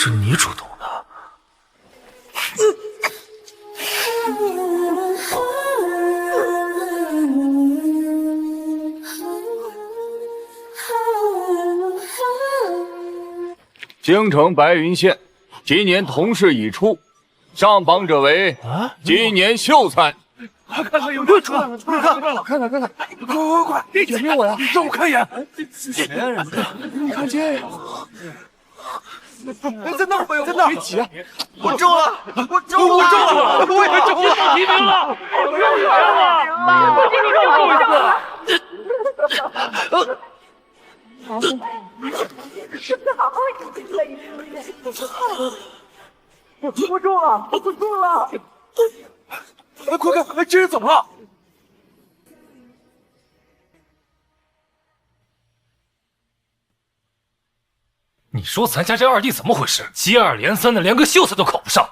是你主动的。京城白云县，今年童试已出，上榜者为今年秀才。快看看有没有出来了！看，快！别点名我呀！让我看一眼。谁呀？你看这个。在那儿，别急啊！我中了！我也中了！提名了！我又来了！我今天又中了！是不是好好我中了！快看，这人怎么了？你说咱家这二弟怎么回事？接二连三的连个秀才都考不上。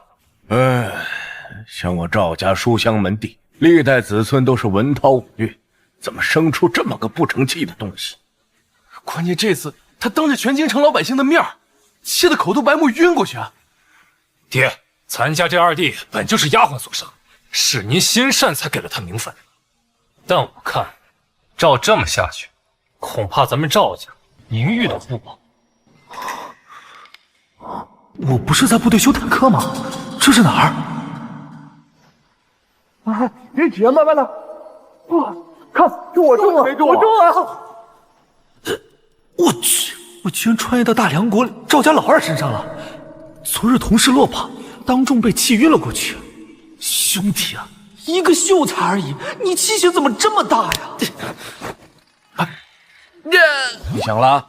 像我赵家书香门第，历代子孙都是文韬武略，怎么生出这么个不成器的东西？关键这次他当着全京城老百姓的面，气得口吐白沫晕过去啊！爹，咱家这二弟本就是丫鬟所生，是您心善才给了他名分。但我看，照这么下去，恐怕咱们赵家名誉都不保。我不是在部队修坦克吗？这是哪儿？啊！别急，慢慢的。哇，看，这我中了，我中了！我去，我居然穿越到大梁国赵家老二身上了。昨日同事落榜，当众被气晕了过去。兄弟啊，一个秀才而已，你气性怎么这么大呀？你想了？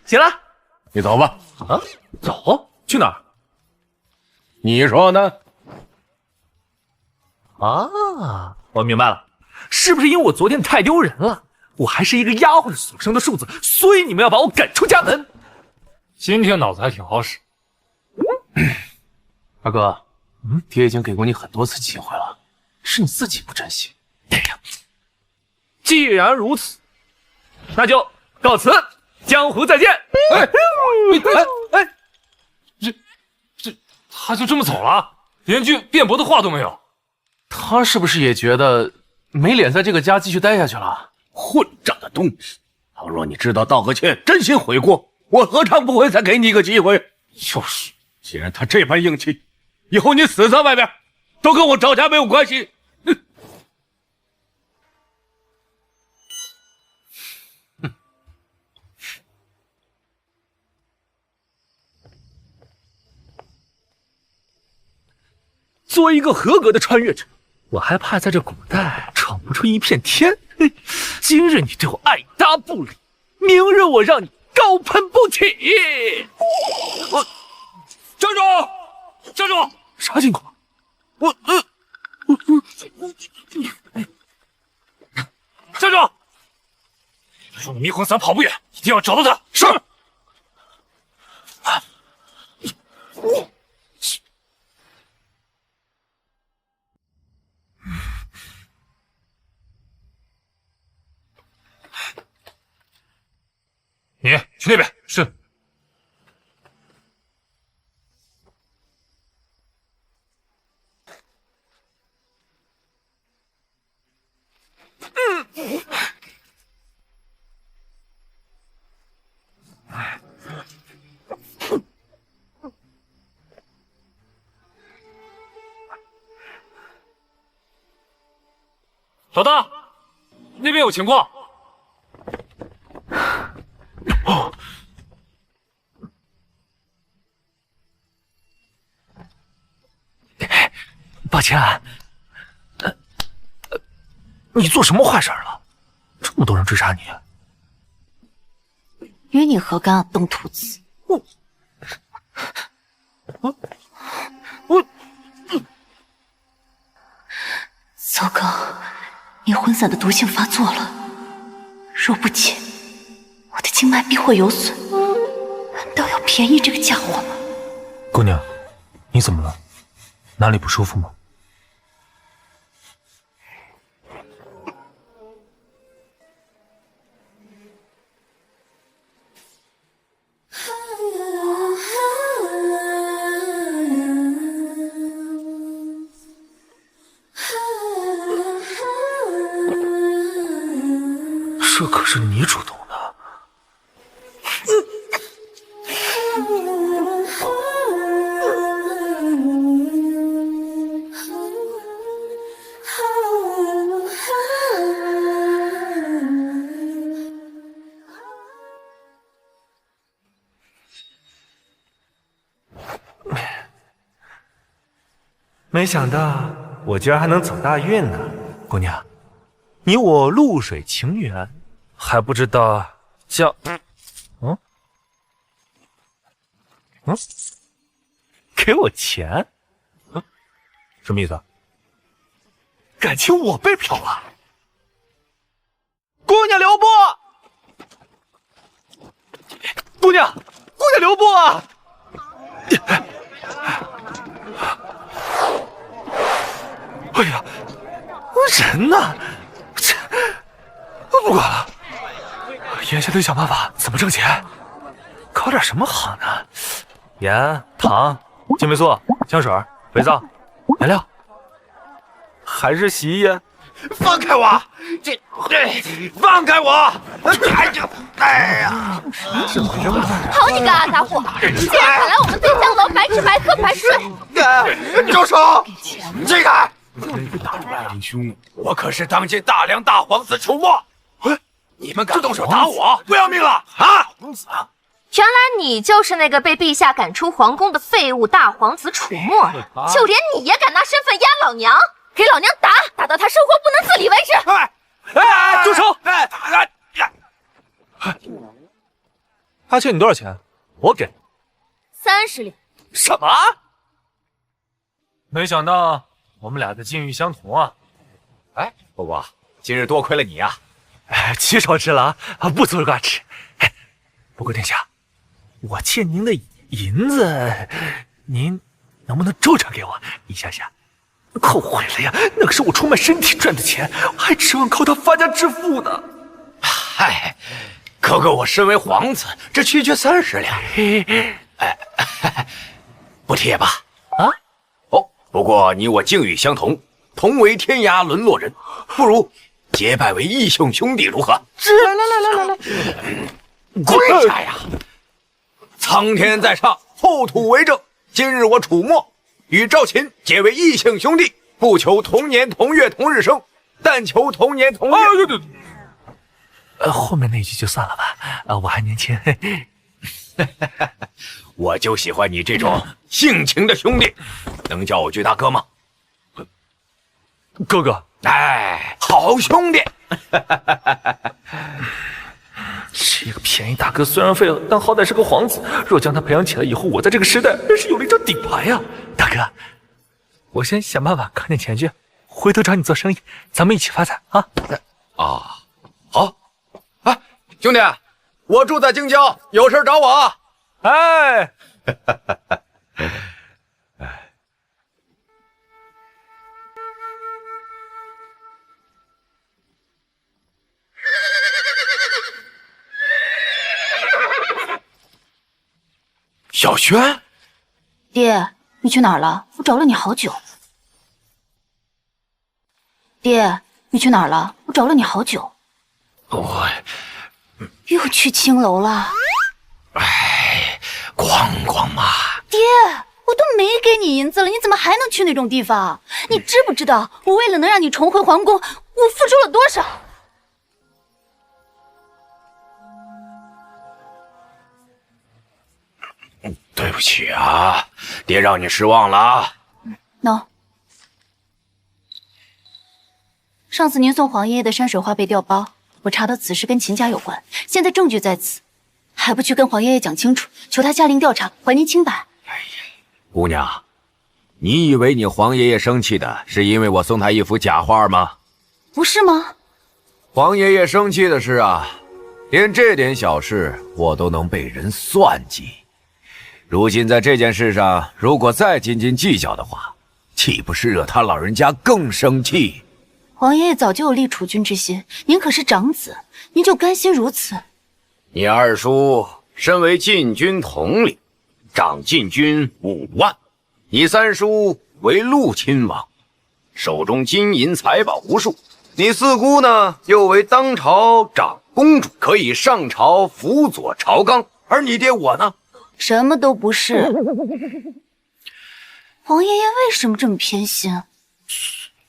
行了，你走吧。啊，走？去哪儿？你说呢？啊，我明白了，是不是因为我昨天太丢人了？我还是一个丫鬟所生的庶子，所以你们要把我赶出家门。今天脑子还挺好使。二哥，爹已经给过你很多次机会了，是你自己不珍惜。哎呀，既然如此，那就告辞，江湖再见。这他就这么走了，连句辩驳的话都没有。他是不是也觉得没脸在这个家继续待下去了？混账的东西！倘若你知道道个歉，真心悔过，我何尝不会再给你一个机会？就是，既然他这般硬气，以后你死在外边，都跟我赵家没有关系。作为一个合格的穿越者，我还怕在这古代闯不出一片天。今日你对我爱答不理，明日我让你高攀不起。站住！站住！啥情况？站住！让迷魂伞跑不远，一定要找到他。是。你去那边。是。老大，那边有情况。抱歉，你做什么坏事了？这么多人追杀你，与你何干啊，东土子！糟糕，迷魂伞的毒性发作了，若不解，我的经脉必会有损。难道要便宜这个家伙吗？姑娘，你怎么了？哪里不舒服吗？这可是你主动的。没想到我居然还能走大运呢，姑娘，你我露水情缘，还不知道叫……给我钱？什么意思？感情我被嫖了？姑娘留步！姑娘留步啊！哎呀，人呢？这不管了，眼下得想办法怎么挣钱，搞点什么好呢？盐、糖、青霉素、香水、肥皂、颜料，还是洗衣液？放开我！放开我！哎呀！怎么这么好你个阿杂货！竟然敢来我们醉江楼白吃白喝白睡！住手！起开！林兄，我可是当今大梁大皇子楚墨，你们敢动手打我，不要命了啊！原来你就是那个被陛下赶出皇宫的废物大皇子楚墨啊！就连你也敢拿身份压老娘，给老娘打到他生活不能自理为止！住手！他欠你多少钱？我给。30两。什么？没想到我们俩的境遇相同啊！哎，伯伯，今日多亏了你啊！骑手之劳，不足挂齿。不过殿下，我欠您的银子，您能不能周转给我？你想想，后悔了呀！那可是我出卖身体赚的钱，还指望靠它发家致富呢。嗨，哥哥，我身为皇子，这区区30两，不提也罢。啊？哦，不过你我境遇相同，同为天涯沦落人，不如结拜为义兄兄弟，如何？来，跪下呀！苍天在上，后土为证。今日我楚墨与赵秦结为异姓兄弟，不求同年同月同日生，但求同年同月。对，后面那句就算了吧。我还年轻。我就喜欢你这种性情的兄弟，能叫我句大哥吗？哥哥，哎，好兄弟。这个便宜大哥虽然废了，但好歹是个皇子。若将他培养起来，以后我在这个时代真是有了一张顶牌呀！大哥，我先想办法扛点钱去，回头找你做生意，咱们一起发财啊！啊，好，啊，兄弟，我住在京郊，有事找我啊！哎，小轩，爹，你去哪儿了？我找了你好久。爹，你去哪儿了？我找了你好久。我又去青楼了？逛逛嘛。爹，我都没给你银子了，你怎么还能去那种地方？你知不知道我为了能让你重回皇宫，我付出了多少？对不起啊，爹让你失望了啊。喏，上次您送黄爷爷的山水画被调包，我查到此事跟秦家有关，现在证据在此，还不去跟黄爷爷讲清楚，求他下令调查，还您清白。姑娘，你以为你黄爷爷生气的是因为我送他一幅假画吗？不是吗？黄爷爷生气的是啊，连这点小事我都能被人算计。如今在这件事上，如果再斤斤计较的话，岂不是惹他老人家更生气？黄爷爷早就有立储君之心，您可是长子，您就甘心如此？你二叔身为禁军统领，掌禁军5万；你三叔为陆亲王，手中金银财宝无数；你四姑呢，又为当朝长公主可以上朝辅佐朝纲，而你爹我呢，什么都不是。王爷爷为什么这么偏心？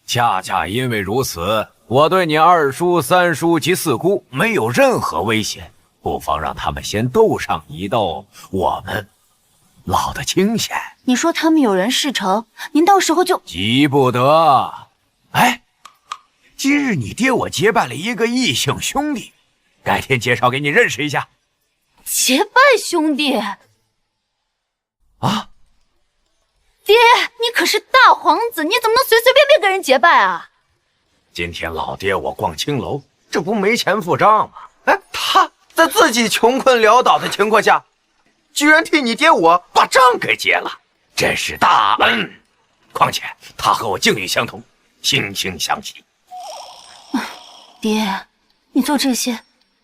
恰恰因为如此，我对你二叔、三叔及四姑没有任何危险，不妨让他们先斗上一斗，我们落得清闲。你说他们有人事成，您到时候就急不得。哎，今日你爹我结拜了一个异姓兄弟，改天介绍给你认识一下。结拜兄弟啊！爹，你可是大皇子，你怎么能随随便便跟人结拜啊？今天老爹我逛青楼，这不没钱付账吗？哎，他在自己穷困潦倒的情况下，居然替你爹我把账给结了，真是大恩。况且他和我境遇相同，惺惺相惜。爹，你做这些，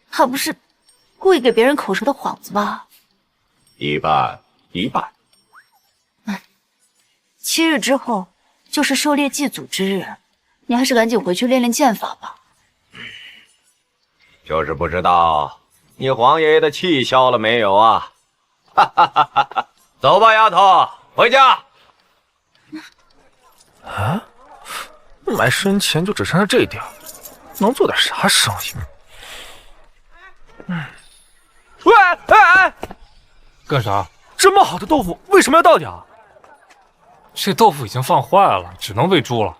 还不是故意给别人口舌的幌子吧？一半一半。7日之后就是狩猎祭祖之日，你还是赶紧回去练练剑法吧。就是不知道你黄爷爷的气消了没有啊？哈哈哈哈哈！走吧，丫头，回家。啊，卖身前就只剩下这点，能做点啥生意？喂，哎，干啥？这么好的豆腐为什么要倒掉？这豆腐已经放坏了，只能喂猪了。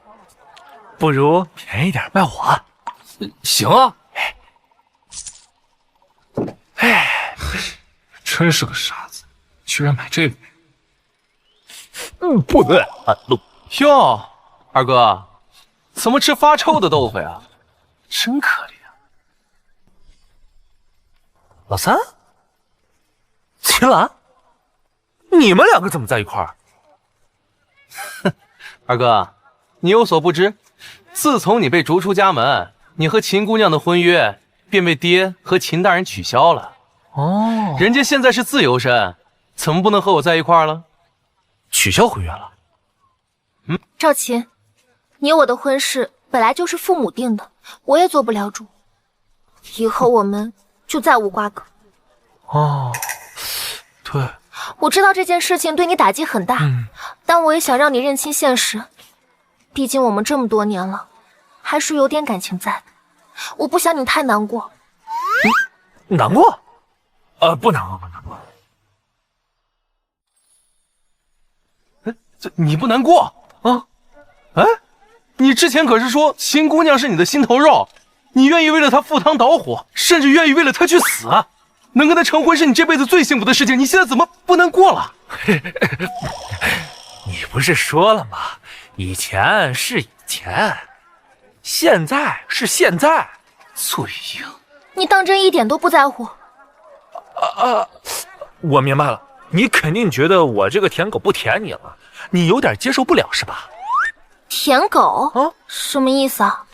不如便宜点卖我。行啊。哎，真是个傻子，居然买这个。不对，哟，二哥，怎么吃发臭的豆腐呀？真可怜。老三，秦岚，你们两个怎么在一块儿？二哥，你有所不知，自从你被逐出家门，你和秦姑娘的婚约便被爹和秦大人取消了。哦，人家现在是自由身，怎么不能和我在一块儿了？取消婚约了。赵琴，你我的婚事本来就是父母定的，我也做不了主。以后我们就再无瓜葛。哦，对，我知道这件事情对你打击很大，但我也想让你认清现实。毕竟我们这么多年了，还是有点感情在的。我不想你太难过。难过？不难过，不难过。这你不难过啊？哎，你之前可是说秦姑娘是你的心头肉，你愿意为了她赴汤蹈火，甚至愿意为了她去死。能跟她成婚是你这辈子最幸福的事情，你现在怎么不难过了？你不是说了吗？以前是以前，现在是现在。嘴硬。你当真一点都不在乎？我明白了，你肯定觉得我这个舔狗不舔你了，你有点接受不了是吧？舔狗？啊？什么意思啊？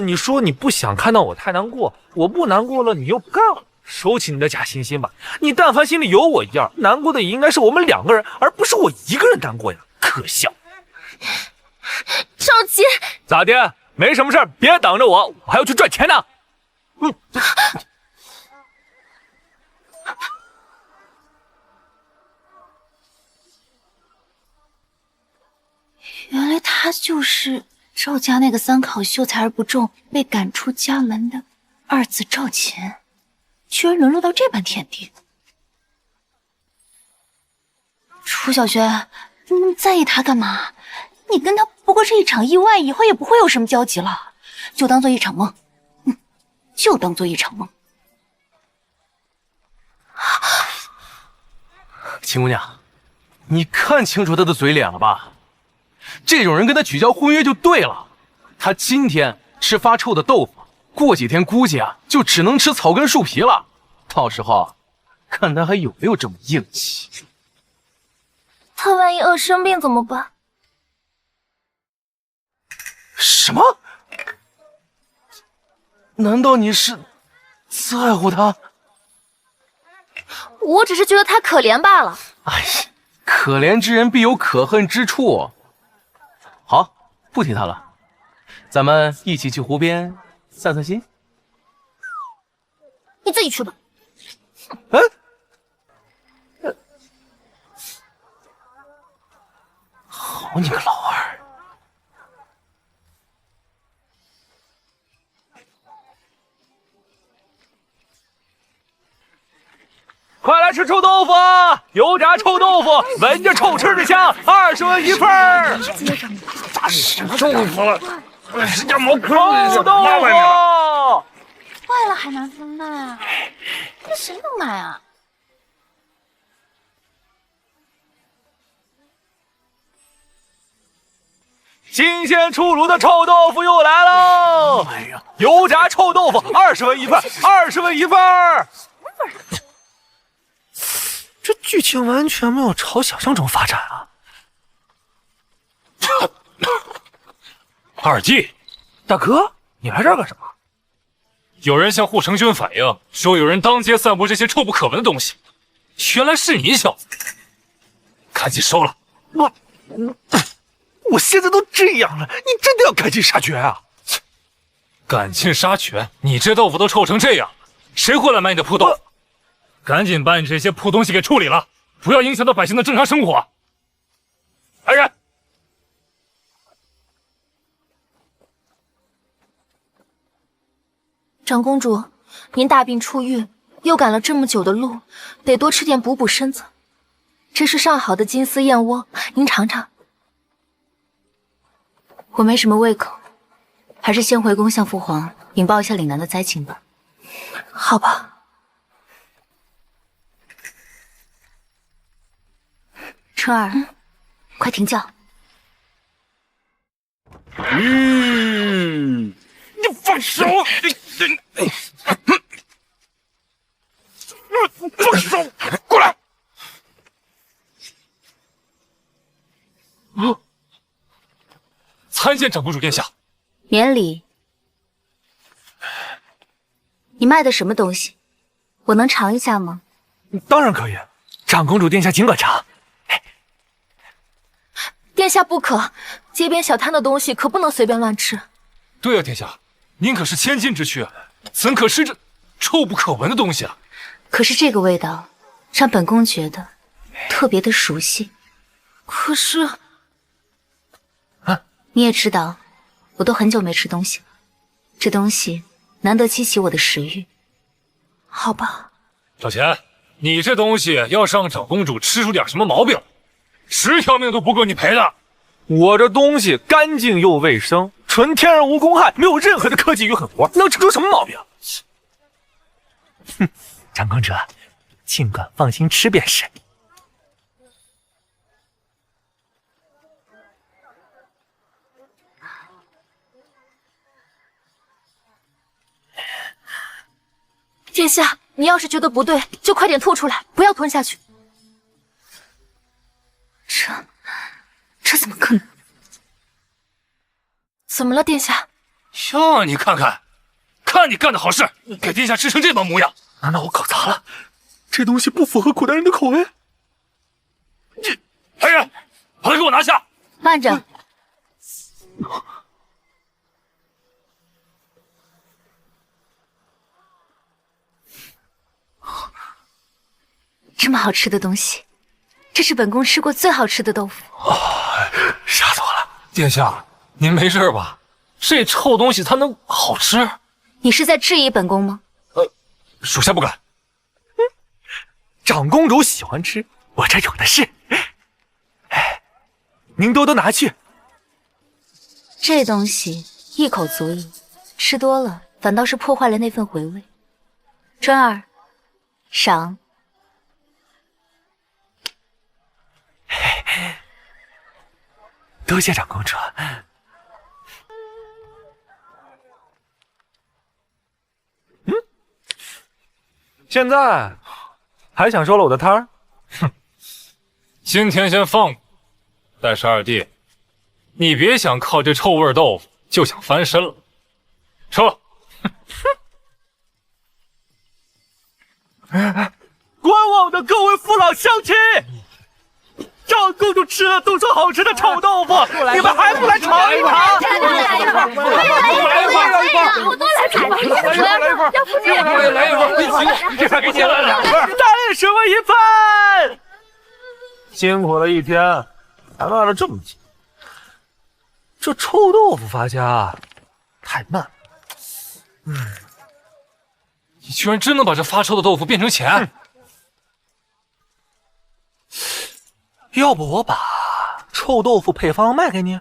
你说你不想看到我太难过，我不难过了，你又不干了。收起你的假惺惺吧，你但凡心里有我一样，难过的也应该是我们两个人，而不是我一个人难过呀，可笑。赵琪，咋的？没什么事儿，别挡着我，我还要去赚钱呢。原来他就是赵家那个三考秀才而不中，被赶出家门的二子赵琴，居然沦落到这般田地。楚小轩，你在意他干嘛？你跟他不过是一场意外，以后也不会有什么交集了，就当做一场梦。就当做一场梦。秦姑娘，你看清楚他的嘴脸了吧？这种人跟他取消婚约就对了。他今天吃发臭的豆腐，过几天估计就只能吃草根树皮了。到时候看他还有没有这么硬气。他万一饿生病怎么办？什么？难道你是在乎他？我只是觉得他可怜罢了。哎呀，可怜之人必有可恨之处。好，不提他了，咱们一起去湖边散散心。你自己去吧。好你个老二！快来吃臭豆腐！油炸臭豆腐，闻着臭吃的香，20文一份儿。咋是豆腐了？是点毛臭豆腐，坏了还拿出来卖啊？这谁能买啊？新鲜出炉的臭豆腐又来喽！哎呀，油炸臭豆腐20文一份，20文一份儿。这剧情完全没有朝想象中发展啊！二弟，大哥，你来这儿干什么？有人向护城军反映说有人当街散播这些臭不可闻的东西，原来是你小子，赶紧收了。我现在都这样了，你真的要赶尽杀绝啊？赶尽杀绝？你这豆腐都臭成这样，谁会来买你的破豆腐？赶紧把你这些破东西给处理了，不要影响到百姓的正常生活。来人！长公主，您大病初愈，又赶了这么久的路，得多吃点补补身子。这是上好的金丝燕窝，您尝尝。我没什么胃口，还是先回宫向父皇禀报一下岭南的灾情吧。好吧。春儿，快停轿！你放手！放手！过来！参见长公主殿下。免礼。你卖的什么东西？我能尝一下吗？当然可以，长公主殿下尽管尝。殿下不可，街边小摊的东西可不能随便乱吃。对啊，殿下，您可是千金之躯，怎可吃这臭不可闻的东西啊？可是这个味道，让本宫觉得特别的熟悉。可是，你也知道，我都很久没吃东西了，这东西难得激起我的食欲。好吧。小钱，你这东西要是让长公主吃出点什么毛病，10条命都不够你赔的。我这东西干净又卫生，纯天然无公害，没有任何的科技与狠活，能吃出什么毛病？哼，长公主，尽管放心吃便是。殿下，你要是觉得不对，就快点吐出来，不要吞下去。这怎么可能？怎么了，殿下？呀，你看看，看你干的好事，给殿下吃成这般模样。难道我搞砸了？这东西不符合古代人的口味？来人，把它给我拿下！慢着。这么好吃的东西，这是本宫吃过最好吃的豆腐。吓死我了！殿下，您没事吧？这臭东西它能好吃？你是在质疑本宫吗？属下不敢。长公主喜欢吃，我这有的是。哎，您多多拿去。这东西一口足矣，吃多了反倒是破坏了那份回味。春儿，赏。多谢长公主。现在还想收了我的摊儿？哼，今天先放过。但是二弟，你别想靠这臭味豆腐就想翻身了。撤！观望的各位父老乡亲，长公主吃了都说好吃的臭豆腐，你们还不来尝一尝？再来一份，我多来一份，要不这样，来一份，这饭给你了2份，但是我一份。辛苦了一天，还卖了这么急。这臭豆腐发家太慢。你居然真能把这发臭的豆腐变成钱？要不我把臭豆腐配方卖给你？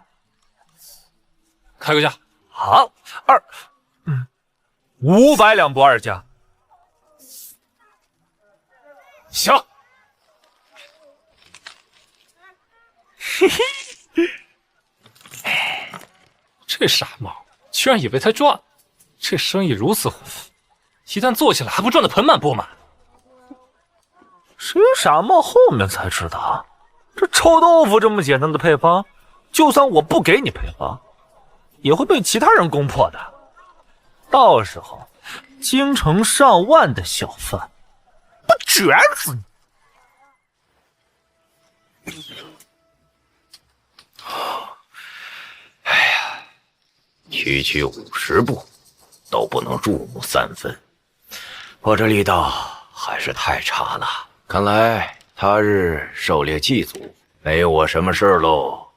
开个价。好，500两不二价。行。嘿嘿，这傻帽居然以为他赚了，这生意如此火爆，一旦做起来还不赚得盆满钵满？谁傻帽后面才知道，这臭豆腐这么简单的配方，就算我不给你配方，也会被其他人攻破的。到时候，京城上万的小贩，不卷死你！区区50步，都不能入木3分，我这力道还是太差了。看来他日狩猎祭祖，没有我什么事儿喽。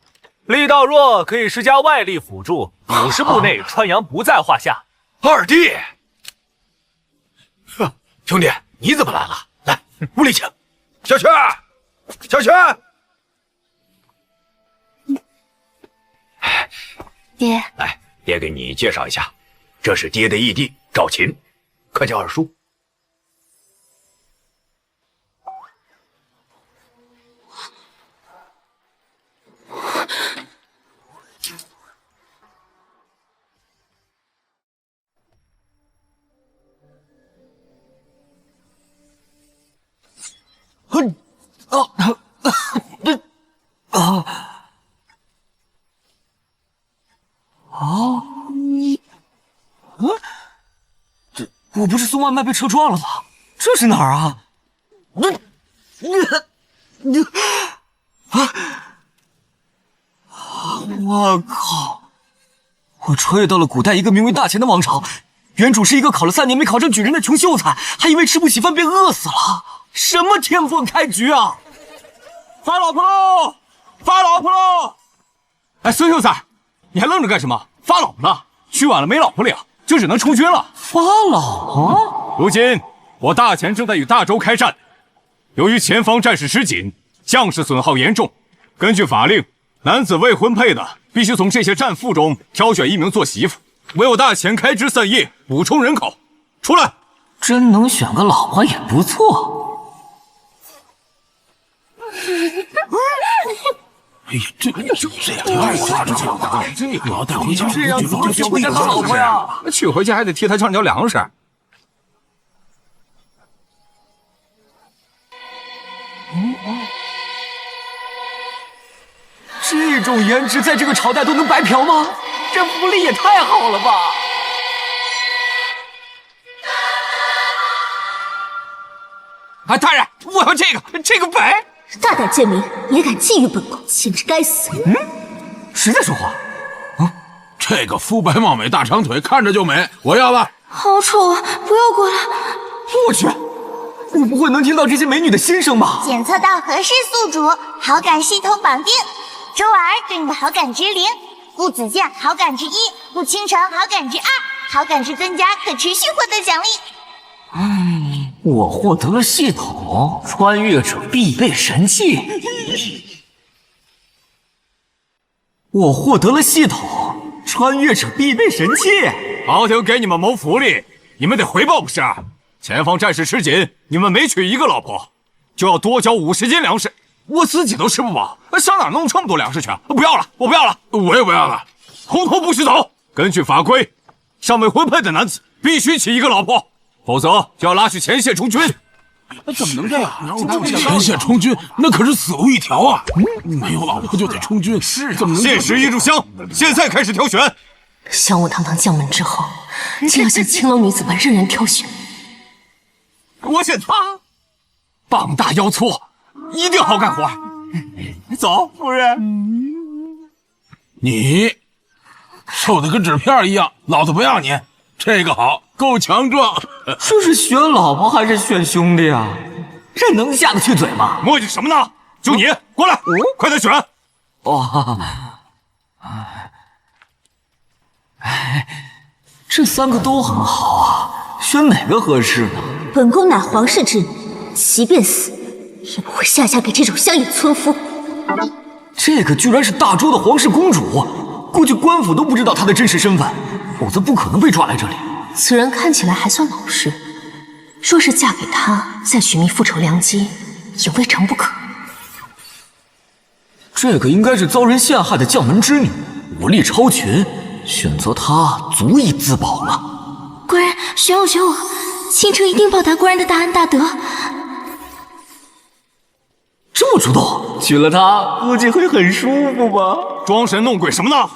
力道弱可以施加外力辅助，50步内穿杨不在话下。二弟，兄弟，你怎么来了？来，屋里请。小轩，小轩，爹，来，爹给你介绍一下，这是爹的义弟赵琴，快叫二叔。我不是送外卖被车撞了吗？这是哪儿啊？我靠！我穿越到了古代一个名为大秦的王朝，原主是一个考了3年没考上举人的穷秀才，还因为吃不起饭便饿死了。什么天fon开局啊！发老婆喽！发老婆喽！哎，孙秀才，你还愣着干什么？发老婆了，去晚了没老婆领，就只能出军了。发老婆？如今我大前正在与大周开战，由于前方战事吃紧，将士损耗严重，根据法令，男子未婚配的必须从这些战俘中挑选1名做媳妇，为我大前开枝散叶，补充人口。出来！真能选个老婆也不错。哎呀，这也太夸张了！我要带回家，这样怎么娶回家当老婆呀？娶回家还得替他上交粮食。这种颜值在这个朝代都能白嫖吗？这福利也太好了吧！啊，大人，我要这个本。大胆贱民，也敢觊觎本宫，简直该死！谁在说话？这个肤白貌美大长腿看着就美，我要了。好丑啊！不要过来！我去，我不会能听到这些美女的心声吧？检测到合适宿主，好感系统绑定。周儿对你的好感值0，顾子健好感值1，顾倾城好感值2，好感值增加可持续获得奖励。我获得了系统穿越者必备神器。我获得了系统穿越者必备神器。朝廷给你们谋福利，你们得回报不是？前方战事吃紧，你们每娶1个老婆，就要多交50斤粮食。我自己都吃不饱，上哪弄这么多粮食去？不要了，我不要了，我也不要了，统统不许走！根据法规，尚未婚配的男子必须娶1个老婆，否则就要拉去前线充军。怎么能这样？前线充军那可是死路一条啊！没有老婆就得充军，是怎么能？限时1炷香，现在开始挑选。香雾堂堂将门之后，竟要像青楼女子般任人挑选。我选他，膀大腰粗，一定好干活。走，夫人。你瘦的跟纸片一样，老子不要你。这个好，够强壮。这是选老婆还是选兄弟啊？这能下得去嘴吗？磨叽什么呢？就你过来，快点选。哦，这3个都很好啊，选哪个合适呢？本宫乃皇室之女，即便死，也不会下嫁给这种乡野村夫。这个居然是大周的皇室公主，估计官府都不知道她的真实身份，否则不可能被抓来这里。此人看起来还算老实，若是嫁给他，再寻觅复仇良机，也未尝不可。这个应该是遭人陷害的将门之女，武力超群，选择她足以自保了。官人，选我，选我，倾城一定报答官人的大恩大德。这么主动，娶了她估计会很舒服吧？装神弄鬼什么呢？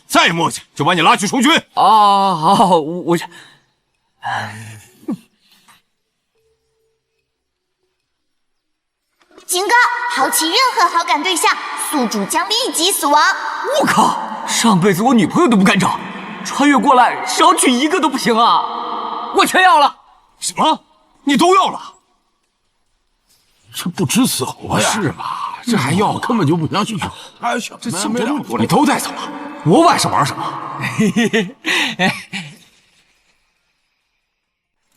再磨叽就把你拉去充军。啊，好，我警告：抛弃任何好感对象，宿主将立即死亡。我靠！上辈子我女朋友都不敢找，穿越过来少娶一个都不行啊！我全要了。什么？你都要了？这不知死活呀！是吧？这还要，根本就不想娶。哎，这想不了，你都带走了，我晚上玩什么？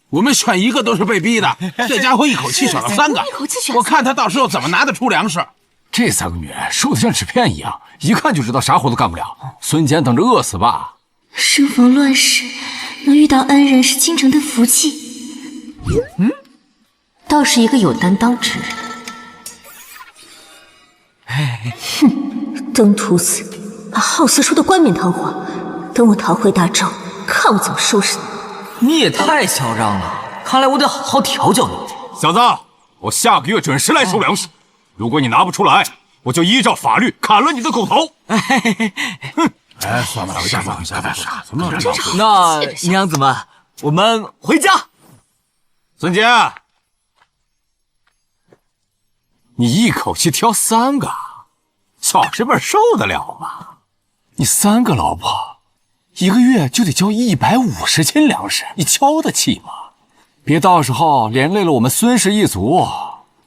我们选一个都是被逼的，这家伙一口气选了3个，一口气选，我看他到时候怎么拿得出粮食。这3个女人瘦得像纸片一样，一看就知道啥活都干不了。孙坚等着饿死吧！生逢乱世，能遇到恩人是京城的福气。倒是一个有担当之人。哼，登徒子，把好色说得冠冕堂皇，等我逃回大周，看我怎么收拾你。你也太嚣张了，看来我得好好调教你。小子，我下个月准时来收粮食，如果你拿不出来，我就依照法律砍了你的狗头。哼！哎，算了，下放下，怎么真是好那娘子们，我们回家。孙坚，你一口气挑3个，小师辈受得了吗？你3个老婆，1个月就得交150斤粮食，你交得起吗？别到时候连累了我们孙氏一族。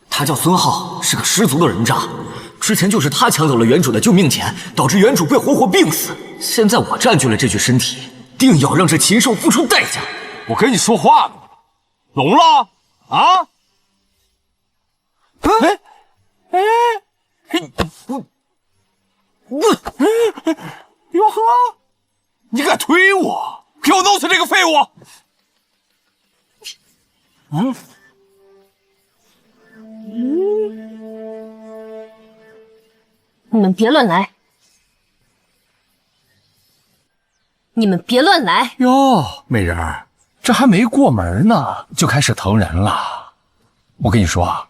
他叫孙浩，是个十足的人渣。之前就是他抢走了原主的救命钱，导致原主被活活病死。现在我占据了这具身体，定要让这禽兽付出代价。我跟你说话呢，聋了啊？哟呵，你敢推我？给我弄死这个废物！你们别乱来！你们别乱来！哟，美人儿，这还没过门呢，就开始疼人了。我跟你说，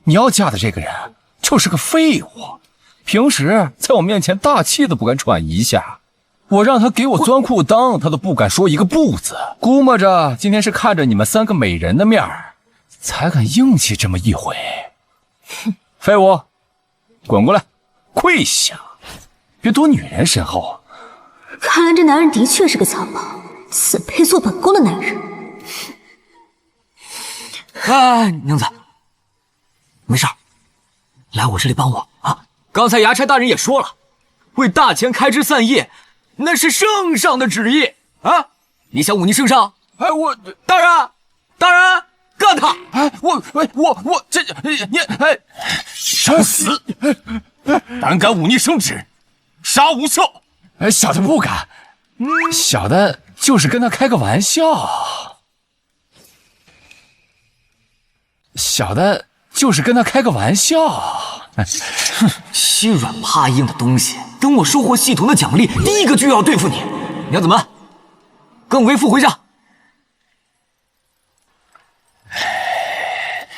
你要嫁的这个人就是个废物，平时在我面前大气都不敢喘一下。我让他给我钻裤裆，他都不敢说一个不字。估摸着今天是看着你们3个美人的面儿，才敢硬气这么一回。哼，废物，滚过来，跪下，别躲女人身后。看来这男人的确是个草包，此配做本宫的男人。哎，娘子，没事儿，来我这里帮我啊！刚才衙差大人也说了，为大钱开枝散叶，那是圣上的旨意啊！你想忤逆圣上？哎，我大人，干他！哎，我这你哎，想死！胆敢忤逆圣旨，杀无赦！哎，小的不敢，小的就是跟他开个玩笑。小的就是跟他开个玩笑。欺软怕硬的东西，等我收获系统的奖励，第一个就要对付你。娘子们，跟为父回家。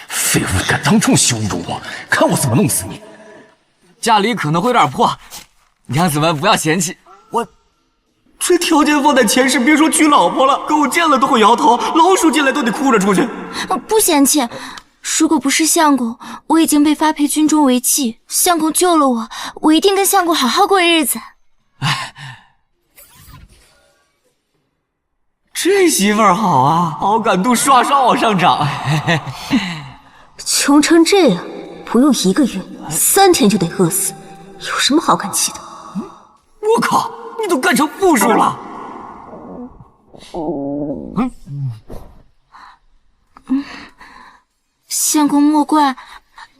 废物，敢当众羞辱我，看我怎么弄死你！家里可能会有点破，娘子们不要嫌弃。我这条件放在前世，别说娶老婆了，狗见了都会摇头，老鼠进来都得哭着出去。不嫌弃，如果不是相公，我已经被发配军中为妓。相公救了我，我一定跟相公好好过日子。这这媳妇儿好啊，好感度刷刷往上涨。穷成这样，不用1个月，3天就得饿死，有什么好感激的？我靠，你都干成负数了！相公莫怪，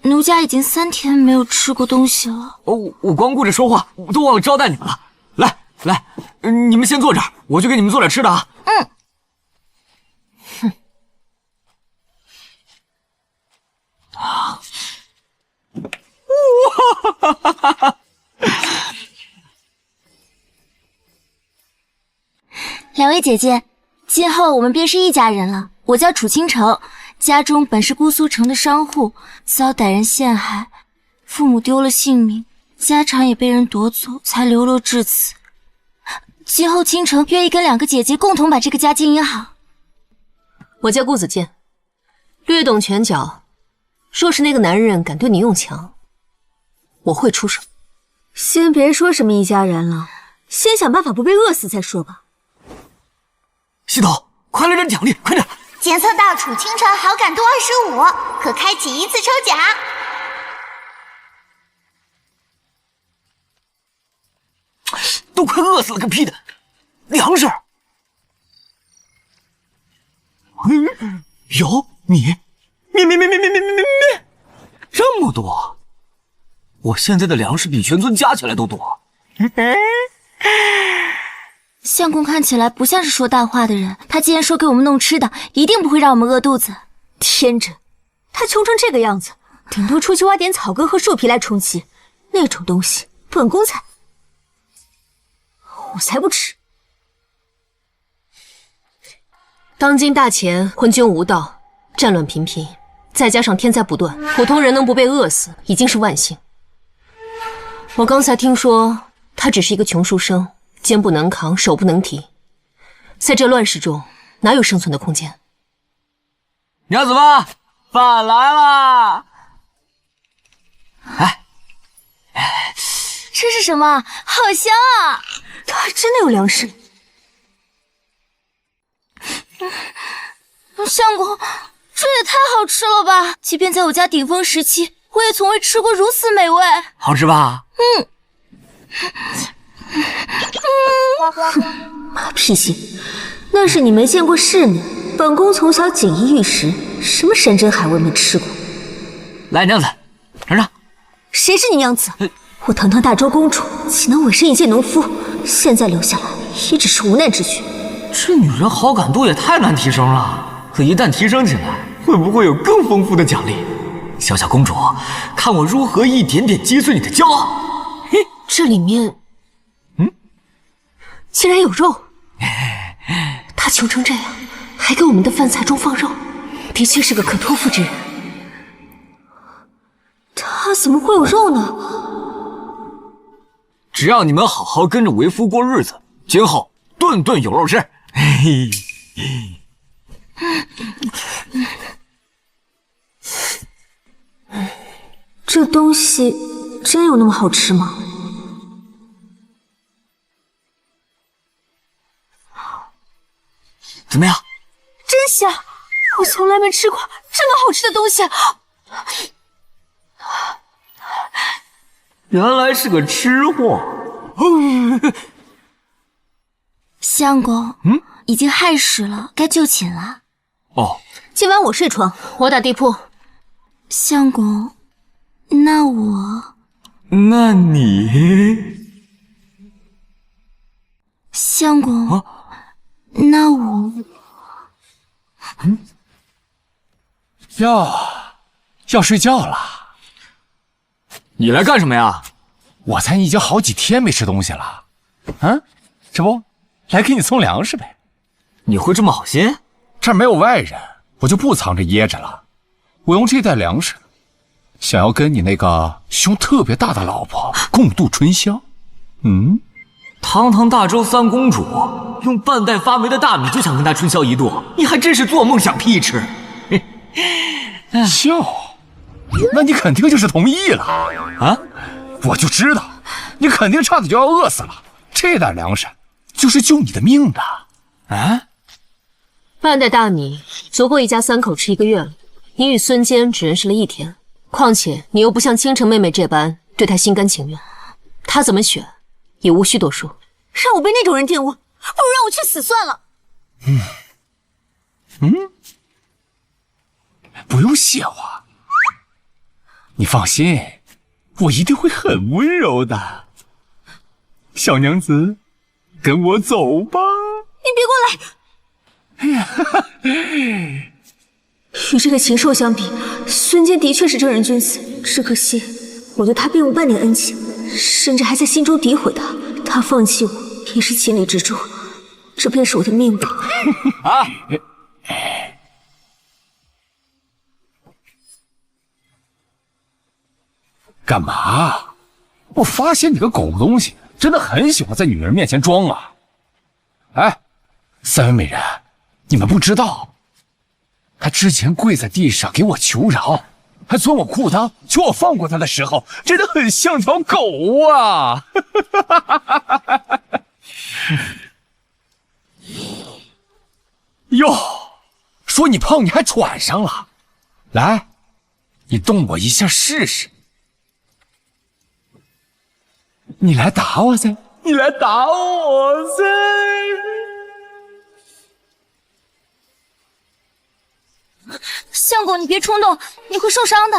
奴家已经3天没有吃过东西了。我光顾着说话，都忘了招待你们了。来，你们先坐这儿，我去给你们做点吃的啊。2位姐姐，今后我们便是一家人了。我叫楚清城，家中本是姑苏城的商户，遭歹人陷害，父母丢了性命，家产也被人夺走，才流落至此。今后倾城愿意跟2个姐姐共同把这个家经营好。我叫顾子健，略懂拳脚，若是那个男人敢对你用强，我会出手。先别说什么一家人了，先想办法不被饿死再说吧。系统，快来点奖励，快点！检测到楚清城好感度25，可开启1次抽奖。都快饿死了个屁的，粮食！有米，这么多！我现在的粮食比全村加起来都多。相公看起来不像是说大话的人，他既然说给我们弄吃的，一定不会让我们饿肚子。天真，他穷成这个样子，顶多出去挖点草根和树皮来充饥，那种东西本宫才不吃。当今大前昏君无道，战乱频频，再加上天灾不断，普通人能不被饿死已经是万幸。我刚才听说他只是一个穷书生，肩不能扛，手不能提，在这乱世中哪有生存的空间？娘子们，饭来啦！这是什么？好香啊！他还真的有粮食。相公，这也太好吃了吧！即便在我家顶峰时期，我也从未吃过如此美味。好吃吧？马屁精，那是你没见过世面。本宫从小锦衣玉食，什么山珍海味没吃过。来，娘子，尝尝。谁是你娘子？我堂堂大周公主，岂能委身一介农夫？现在留下来，也只是无奈之举。这女人好感度也太难提升了，可一旦提升起来，会不会有更丰富的奖励？小小公主，看我如何一点点击碎你的骄傲！这里面，竟然有肉！他穷成这样，还给我们的饭菜中放肉，的确是个可托付之人。他怎么会有肉呢？只要你们好好跟着为夫过日子，今后顿顿有肉吃。这东西真有那么好吃吗？怎么样？真香！我从来没吃过这么好吃的东西。原来是个吃货。相公，已经亥时了，该就寝了。哦，今晚我睡床，我打地铺。相公，那你，相公，那我，要睡觉了。你来干什么呀？我猜你已经好几天没吃东西了。这不，来给你送粮食呗。你会这么好心？这儿没有外人，我就不藏着掖着了。我用这袋粮食，想要跟你那个胸特别大的老婆共度春宵。堂堂大周三公主，用半袋发霉的大米就想跟她春宵一度，你还真是做梦想屁吃。笑，那你肯定就是同意了啊！我就知道，你肯定差点就要饿死了。这袋粮食就是救你的命的。饭袋大米足够一家3口吃1个月了。你与孙坚只认识了1天，况且你又不像倾城妹妹这般对他心甘情愿，他怎么选也无需多说。让我被那种人玷污，不如让我去死算了。不用谢我，你放心，我一定会很温柔的。小娘子，跟我走吧。你别过来！哎呀，与这个禽兽相比，孙坚的确是正人君子，只可惜我对他并无半点恩情，甚至还在心中诋毁他。他放弃我也是情理之中，这便是我的命吧。啊！干嘛？我发现你个狗东西真的很喜欢在女人面前装啊！哎，3位美人，你们不知道，他之前跪在地上给我求饶，还钻我裤裆求我放过他的时候，真的很像条狗啊！哟，说你胖你还喘上了，来，你动我一下试试。你来打我噻！你来打我噻！相公，你别冲动，你会受伤的。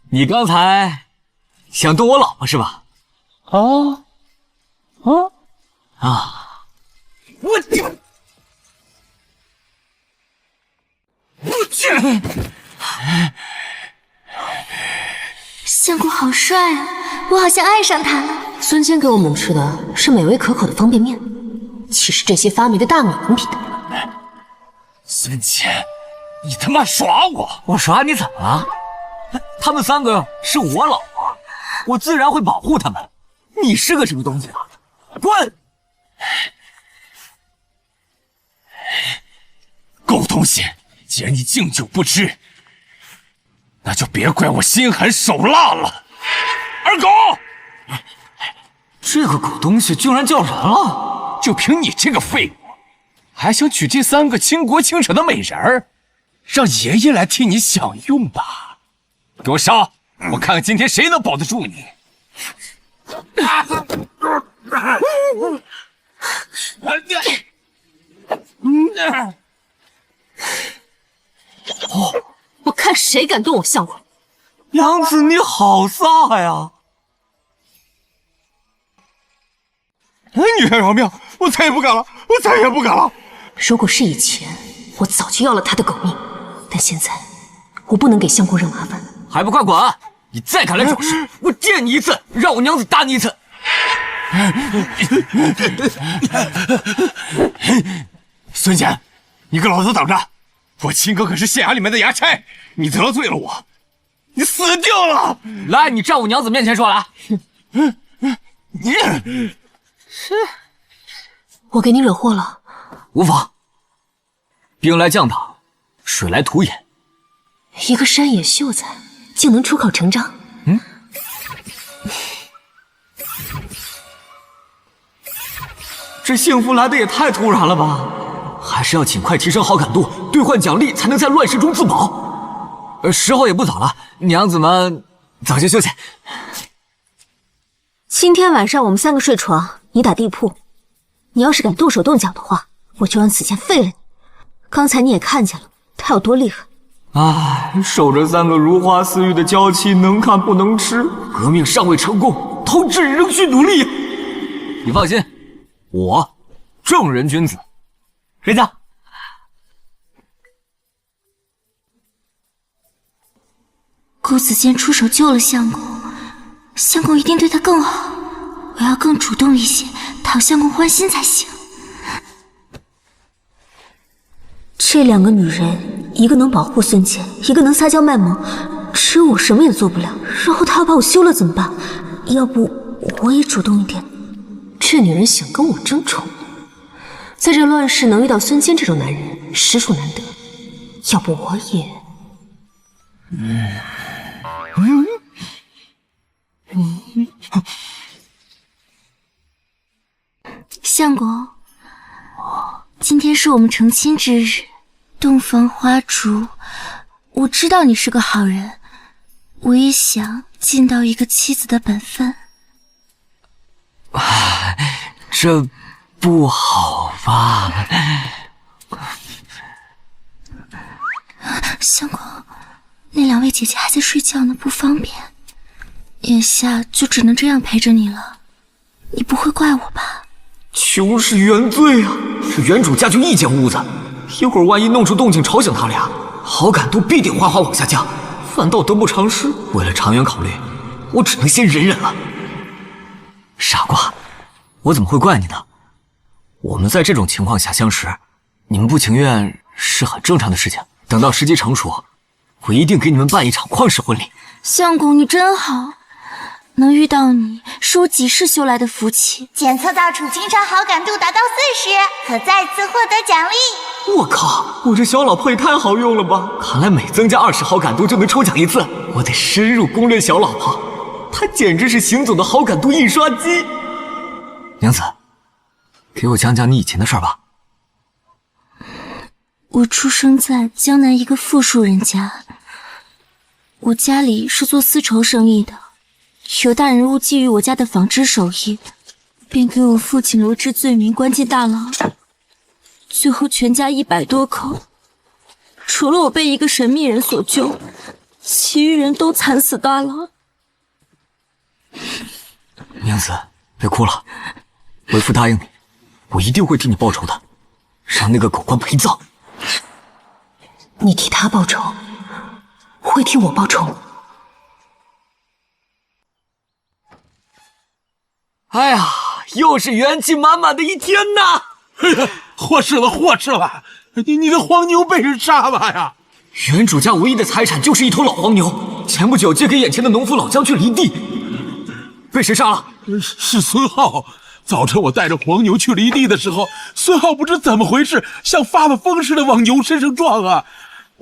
你刚才想动我老婆是吧？啊！我去！相公好帅啊，我好像爱上他了。孙坚给我们吃的是美味可口的方便面，岂是这些发霉的大米能比的？孙坚，你他妈耍我！我耍你怎么了？他们3个是我老婆，我自然会保护他们。你是个什么东西啊？滚！狗东西！既然你敬酒不吃，那就别怪我心狠手辣了。二狗，这个狗东西居然叫人了！就凭你这个废物，还想娶这3个倾国倾城的美人儿，让爷爷来替你享用吧！给我杀！我看看今天谁能保得住你！我看谁敢动我相公！娘子，你好飒呀！女开饶命！我再也不敢了，我再也不敢了！如果是以前，我早就要了他的狗命，但现在我不能给相公惹麻烦。还不快滚！你再敢来找事，我见你一次，让我娘子打你一次！孙坚，你给老子等着！我亲哥可是县衙里面的衙差，你得罪了我，你死定了！来，你站我娘子面前说来。我给你惹祸了。无妨。兵来将挡，水来土掩。一个山野秀才竟能出口成章。这幸福来的也太突然了吧！还是要尽快提升好感度，兑换奖励，才能在乱世中自保。时候也不早了，娘子们早些休息。今天晚上我们3个睡床，你打地铺。你要是敢动手动脚的话，我就让子健废了你。刚才你也看见了，他有多厉害。唉，守着3个如花似玉的娇妻，能看不能吃。革命尚未成功，同志仍需努力。你放心，我正人君子。回家。顾子健出手救了相公，相公一定对他更好。我要更主动一些，讨相公欢心才行。这2个女人，一个能保护孙坚，一个能撒娇卖萌，只有我什么也做不了。然后他要把我休了怎么办？要不我也主动一点。这女人想跟我争宠，在这乱世能遇到孙坚这种男人，实属难得。要不我也……是我们成亲之日，洞房花烛。我知道你是个好人，我也想尽到一个妻子的本分。这不好吧？相公，那两位姐姐还在睡觉呢，不方便。眼下就只能这样陪着你了，你不会怪我吧？求是原罪啊！这原主家就一间屋子，一会儿万一弄出动静吵醒他俩，好感度必定哗哗往下降，反倒得不偿失。为了长远考虑，我只能先忍忍了。傻瓜，我怎么会怪你呢？我们在这种情况下相识，你们不情愿是很正常的事情。等到时机成熟，我一定给你们办一场旷世婚礼。相公，你真好，能遇到你是我几世修来的福气。检测到楚清城好感度达到40，可再次获得奖励。我靠，我这小老婆也太好用了吧！看来每增加20好感度就能抽奖一次，我得深入攻略小老婆，她简直是行走的好感度印刷机。娘子，给我讲讲你以前的事儿吧。我出生在江南一个富庶人家，我家里是做丝绸生意的，有大人物觊觎我家的纺织手艺，便给我父亲罗织罪名，关进大牢。最后全家100多口，除了我被一个神秘人所救，其余人都惨死大牢。娘子，别哭了，为父答应你，我一定会替你报仇的，让那个狗官陪葬。你替他报仇，会替我报仇。哎呀，又是元气满满的一天呐！哎呀，祸事了，祸事了！你的黄牛被人杀了呀！原主家唯一的财产就是一头老黄牛，前不久借给眼前的农夫老将去犁地，被谁杀了？是孙浩。早晨我带着黄牛去犁地的时候，孙浩不知怎么回事，像发了疯似的往牛身上撞啊，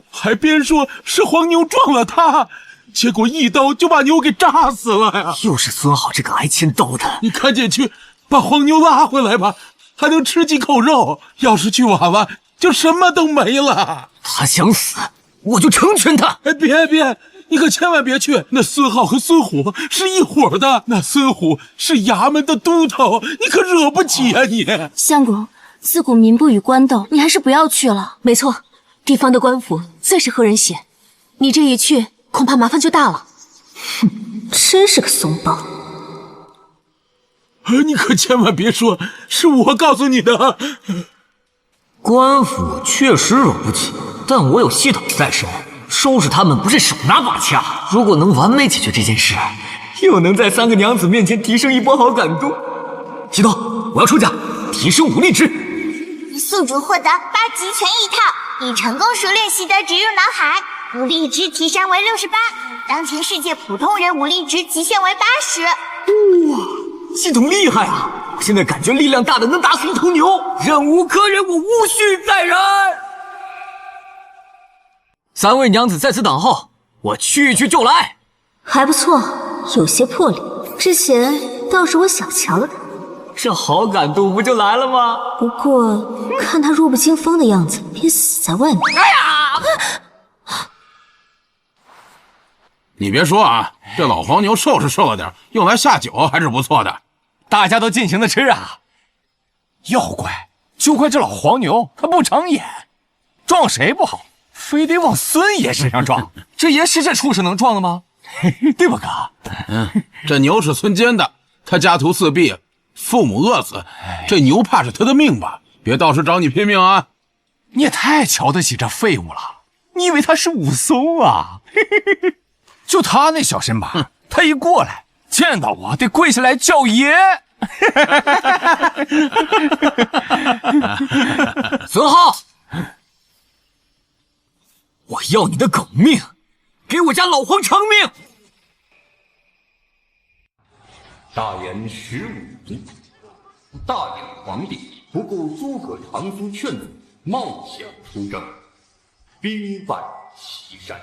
还边说是黄牛撞了他，结果一刀就把牛给扎死了呀！又是孙浩这个挨千刀的，你赶紧去把黄牛拉回来吧，还能吃几口肉。要是去晚了，就什么都没了。他想死，我就成全他。哎，别！你可千万别去！那孙浩和孙虎是一伙的，那孙虎是衙门的都头，你可惹不起啊你！相公，自古民不与官斗，你还是不要去了。没错，地方的官府最是喝人血，你这一去，恐怕麻烦就大了。哼，真是个怂包！你可千万别说是我告诉你的。官府确实惹不起，但我有系统在身。收拾他们不是手拿把掐，如果能完美解决这件事，又能在3个娘子面前提升一波好感度。启动，我要抽奖，提升武力值。宿主获得8极拳一套，已成功熟练习得植入脑海，武力值提升为68，当前世界普通人武力值极限为80。哇，系统厉害啊！我现在感觉力量大的能打死一头牛，忍无可忍，我无需再忍。3位娘子在此等候，我去就来。还不错，有些魄力。之前倒是我小瞧了他，这好感度不就来了吗？不过看他弱不禁风的样子，便死在外面。哎呀！你别说啊，这老黄牛瘦是瘦了点，用来下酒还是不错的。大家都尽情的吃啊！要怪就怪这老黄牛，他不长眼，撞谁不好，非得往孙爷身上撞。这爷是这畜生能撞的吗？对吧，哥？这牛是孙坚的，他家徒四壁，父母饿死，这牛怕是他的命吧？别到时找你拼命啊！你也太瞧得起这废物了！你以为他是武松啊？就他那小身板，他一过来见到我得跪下来叫爷。孙浩，我要你的狗命，给我家老黄偿命！大元15年，大元皇帝不顾诸葛长苏劝阻，冒险出征，兵犯岐山。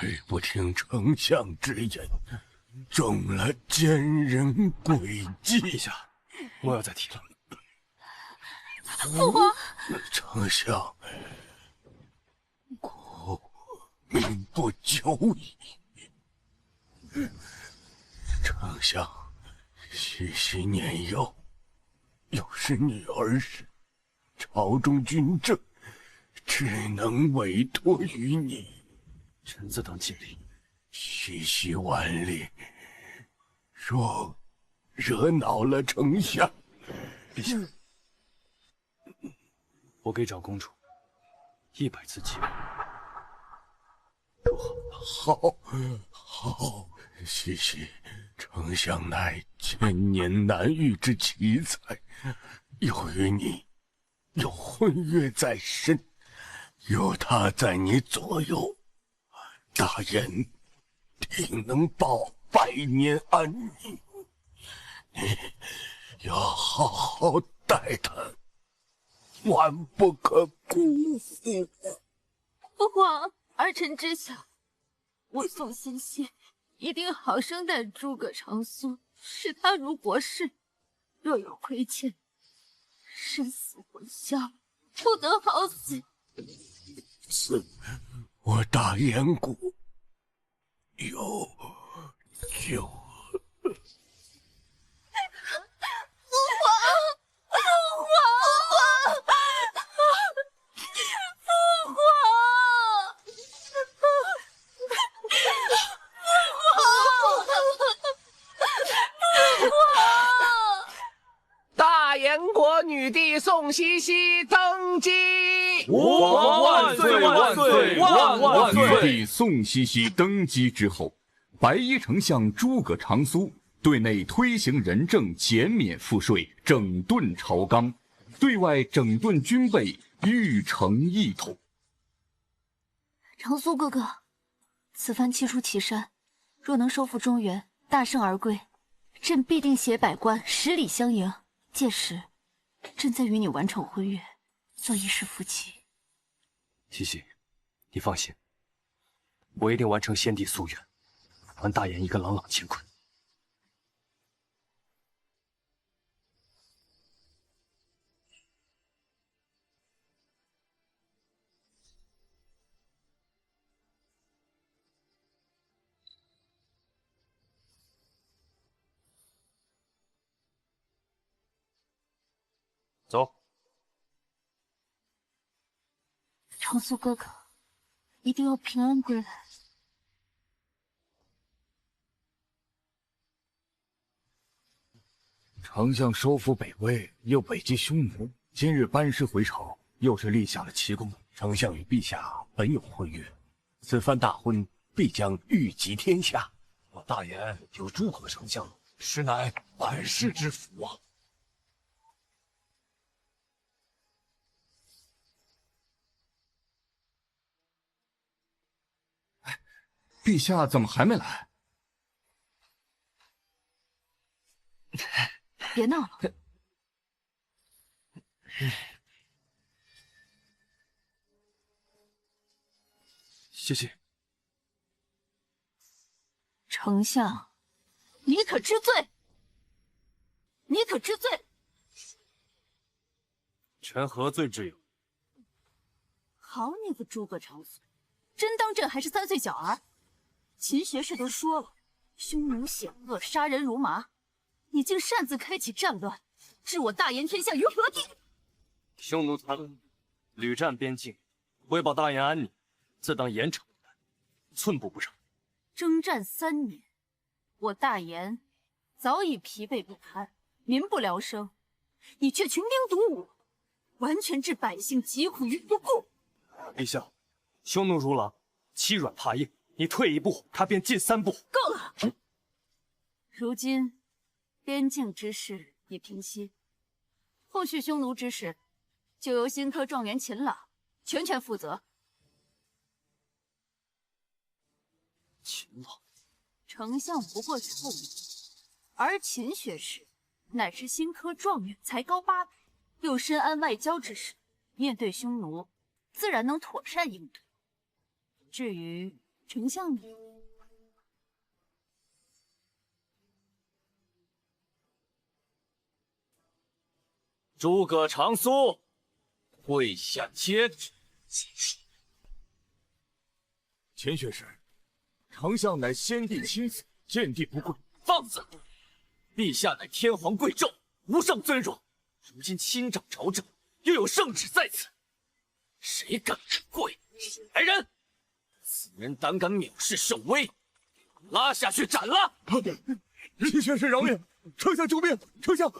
为不听丞相之言，中了奸人诡计。陛下，莫要再提了。父皇，丞相，故命不久矣。丞相，西西年幼，又是女儿时，朝中军政只能委托于你。臣自当尽力。西西万历，若惹恼了丞相，陛下，我给长公主100次机会。好，西西，丞相乃千年难遇之奇才，由于你有婚约在身，有他在你左右，大言定能保100年安宁。你要好好待他，万不可辜负。父皇，儿臣知晓，我宋欣欣一定好生待诸葛长苏，视他如国士。若有亏欠，生死混淆，不得好死。是我大燕国有救。大燕国女帝宋茜茜登基！吾皇万岁万岁万万岁！女帝宋茜茜登基之后，白衣丞相诸葛长苏对内推行仁政，减免赋税，整顿朝纲；对外整顿军备，育成一统。长苏哥哥，此番七出祁山，若能收复中原，大胜而归，朕必定携百官10里相迎。届时，朕再与你完成婚约，做一世夫妻。茜茜，你放心，我一定完成先帝夙愿，还大燕一个朗朗乾坤。走。长苏哥哥，一定要平安归来。丞相收复北魏，又北击匈奴，今日班师回朝，又是立下了奇功。丞相与陛下本有婚约，此番大婚必将裕极天下。我大言有诸葛丞相，实乃百世之福啊！陛下怎么还没来？别闹了。谢谢。丞相，你可知罪？你可知罪？臣何罪之有？好你个诸葛长苏，真当朕还是3岁小儿？秦学士都说了，匈奴险恶，杀人如麻，你竟擅自开启战乱，置我大燕天下于何地？匈奴残恶，屡占边境，为保大燕安宁，自当严惩不贷，寸步不让。征战3年，我大燕早已疲惫不堪，民不聊生，你却穷兵黩武，完全置百姓疾苦于不顾。陛下，匈奴如狼，欺软怕硬，你退一步，他便进3步。够了！如今边境之事已平息，后续匈奴之事，就由新科状元秦朗全权负责。秦朗，丞相不过是后裔，而秦学士乃是新科状元，才高800，又深谙外交之事，面对匈奴，自然能妥善应对。至于丞相你，诸葛长苏，跪下接旨。钱学士，丞相乃先帝亲子，见帝不跪。放肆！陛下乃天皇贵胄，无上尊荣。如今亲掌朝政，又有圣旨在此，谁敢不跪？来人！此人胆敢藐视圣威，拉下去斩了！钱学士饶命！丞相救命！丞相！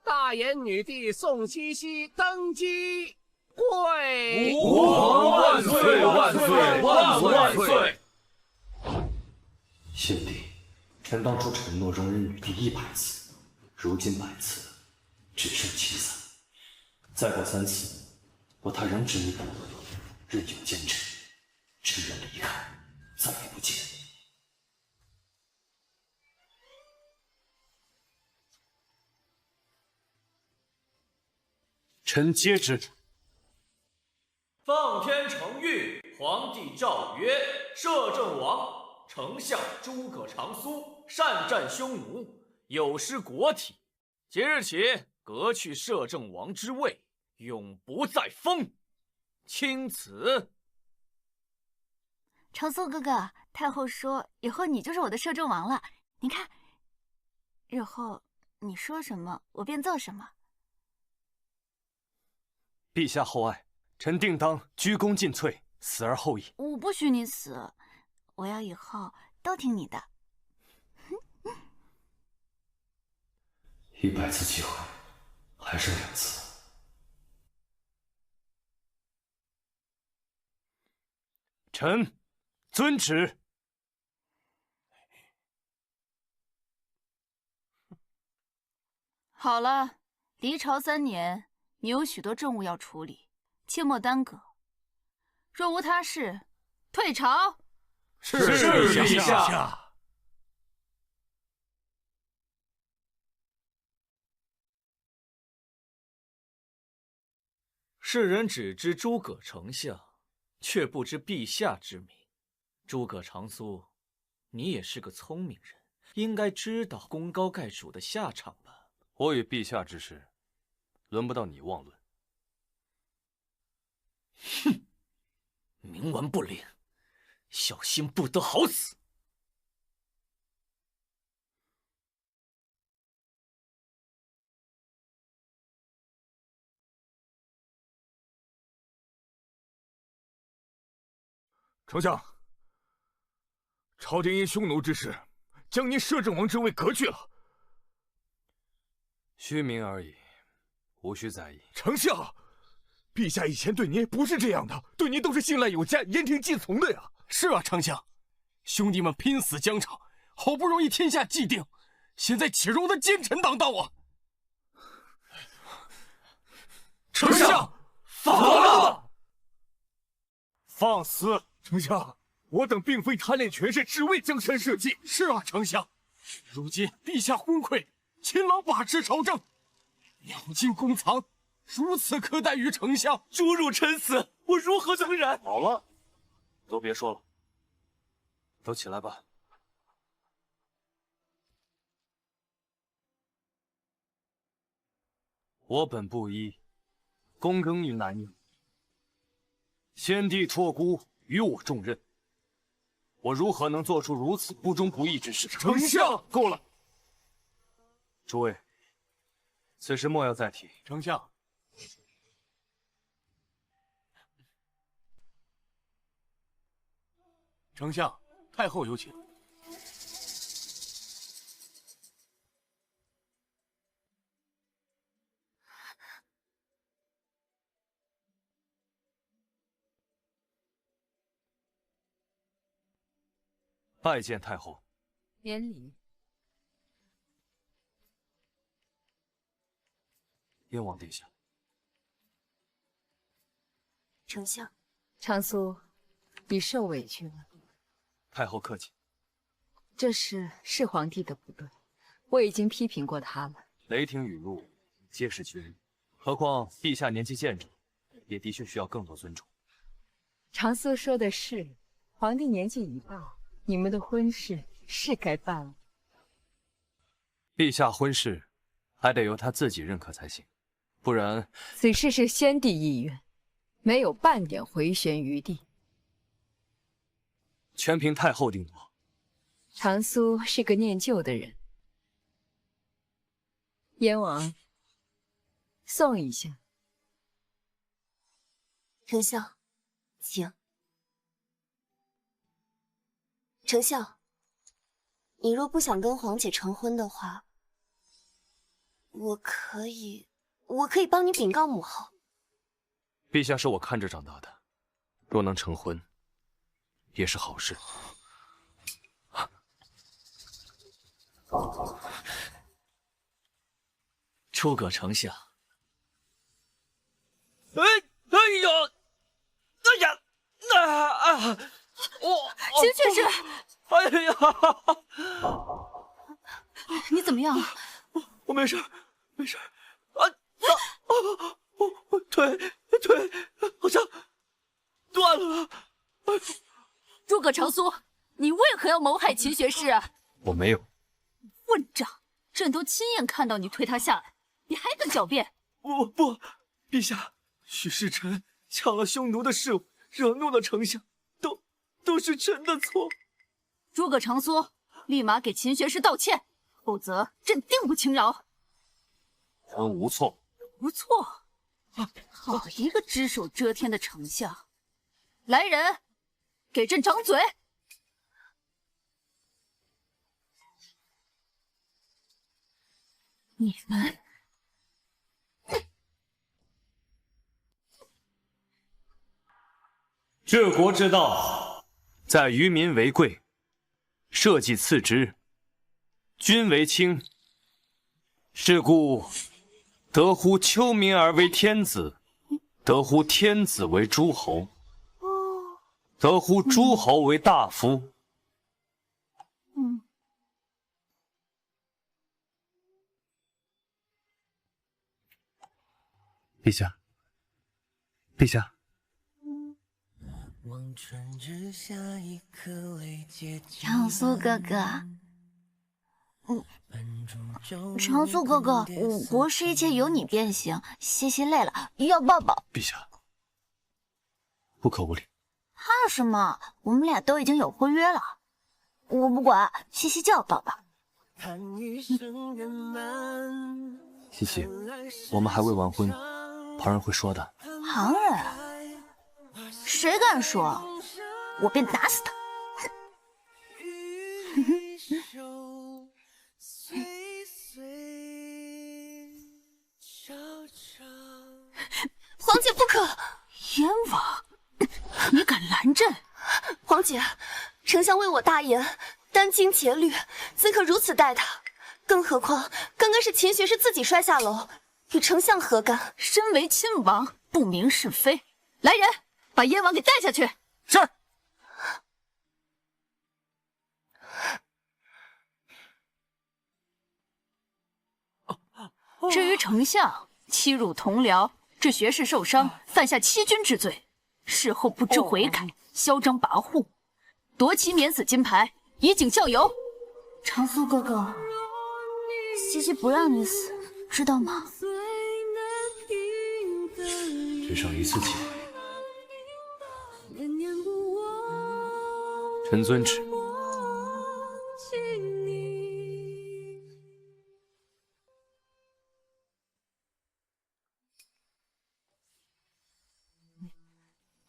大颜女帝宋七夕登基，跪！吾皇万岁万岁万岁！先帝，臣当初承诺容忍女帝100次，如今100次只剩7次，再过3次，我他仍执迷不悟，任由奸臣，只愿离开，再也不见。臣接旨。奉天承运，皇帝诏曰：摄政王丞相诸葛长苏擅战匈奴，有失国体，即日起革去摄政王之位，永不再封。钦此。长苏哥哥，太后说以后你就是我的摄政王了。你看，日后你说什么，我便做什么。陛下厚爱，臣定当鞠躬尽瘁，死而后已。我不许你死，我要以后都听你的。100次机会，还剩2次。臣遵旨。好了，离朝3年。你有许多政务要处理，切莫耽搁。若无他事，退朝。是陛下。世人只知诸葛丞相，却不知陛下之名。诸葛长苏，你也是个聪明人，应该知道功高盖主的下场吧？我与陛下之事，轮不到你妄论。哼，冥顽不灵，小心不得好死。丞相，朝廷因匈奴之事，将您摄政王之位革去了。虚名而已，无需在意。丞相，陛下以前对您不是这样的，对您都是信赖有加、言听计从的呀。是啊，丞相，兄弟们拼死疆场，好不容易天下既定，现在岂容得奸臣当道啊！丞相，放了！放肆！丞相，我等并非贪恋权势，只为江山社稷。是啊，丞相，如今陛下昏聩，秦郎把持朝政，鸟尽弓藏，如此苛待于丞相，诛辱臣死，我如何能忍？好了，都别说了，都起来吧。我本布衣，躬耕于南阳，先帝托孤与我重任，我如何能做出如此不忠不义之事？丞相，够了！诸位，此事莫要再提。丞相，丞相，太后有请。拜见太后。免礼。燕王殿下。丞相，长苏，你受委屈了。太后客气。这事是皇帝的不对，我已经批评过他了。雷霆雨露皆是君日，何况陛下年纪渐长，也的确需要更多尊重。长苏说的是，皇帝年纪已到，你们的婚事是该办了。陛下婚事还得由他自己认可才行，不然此事是先帝意愿，没有半点回旋余地。全凭太后定夺。长苏是个念旧的人，燕王，送一下。丞相，请。丞相，你若不想跟皇姐成婚的话，我可以帮你禀告母后。陛下是我看着长大的，若能成婚，也是好事。诸葛丞相，哎呀，秦爵士，哎呀，你怎么样？我没事，没事。我腿好像断了。诸葛长苏，你为何要谋害秦学士啊？我没有。混账！朕都亲眼看到你推他下来，你还敢狡辩？不，陛下，许是臣抢了匈奴的事物，惹怒了丞相，都是臣的错。诸葛长苏，立马给秦学士道歉，否则朕定不轻饶。臣无错。无错？好一个只手遮天的丞相！来人，给朕掌嘴！你们治国之道，在于民为贵，社稷次之，君为轻。是故，得乎丘民而为天子，得乎天子为诸侯，得乎诸侯为大夫。陛下，陛下，长苏哥哥，长苏哥哥，五国是一切由你变形，西西累了要抱抱。陛下，不可无礼。怕什么？我们俩都已经有婚约了，我不管，西西就要抱抱。西西，我们还未完婚，旁人会说的。旁人？谁敢说？我便打死他！皇姐不可！燕王，你敢拦朕？皇姐，丞相为我大言，殚精竭虑，怎可如此待他？更何况刚刚是秦学士自己摔下楼，与丞相何干？身为亲王，不明是非。来人，把燕王给带下去。是。至于丞相欺辱同僚，致学士受伤，犯下欺君之罪，事后不知悔改，嚣张跋扈，夺其免死金牌，以儆效尤。长苏哥哥，西西不让你死，知道吗？只上一次机会，臣遵旨。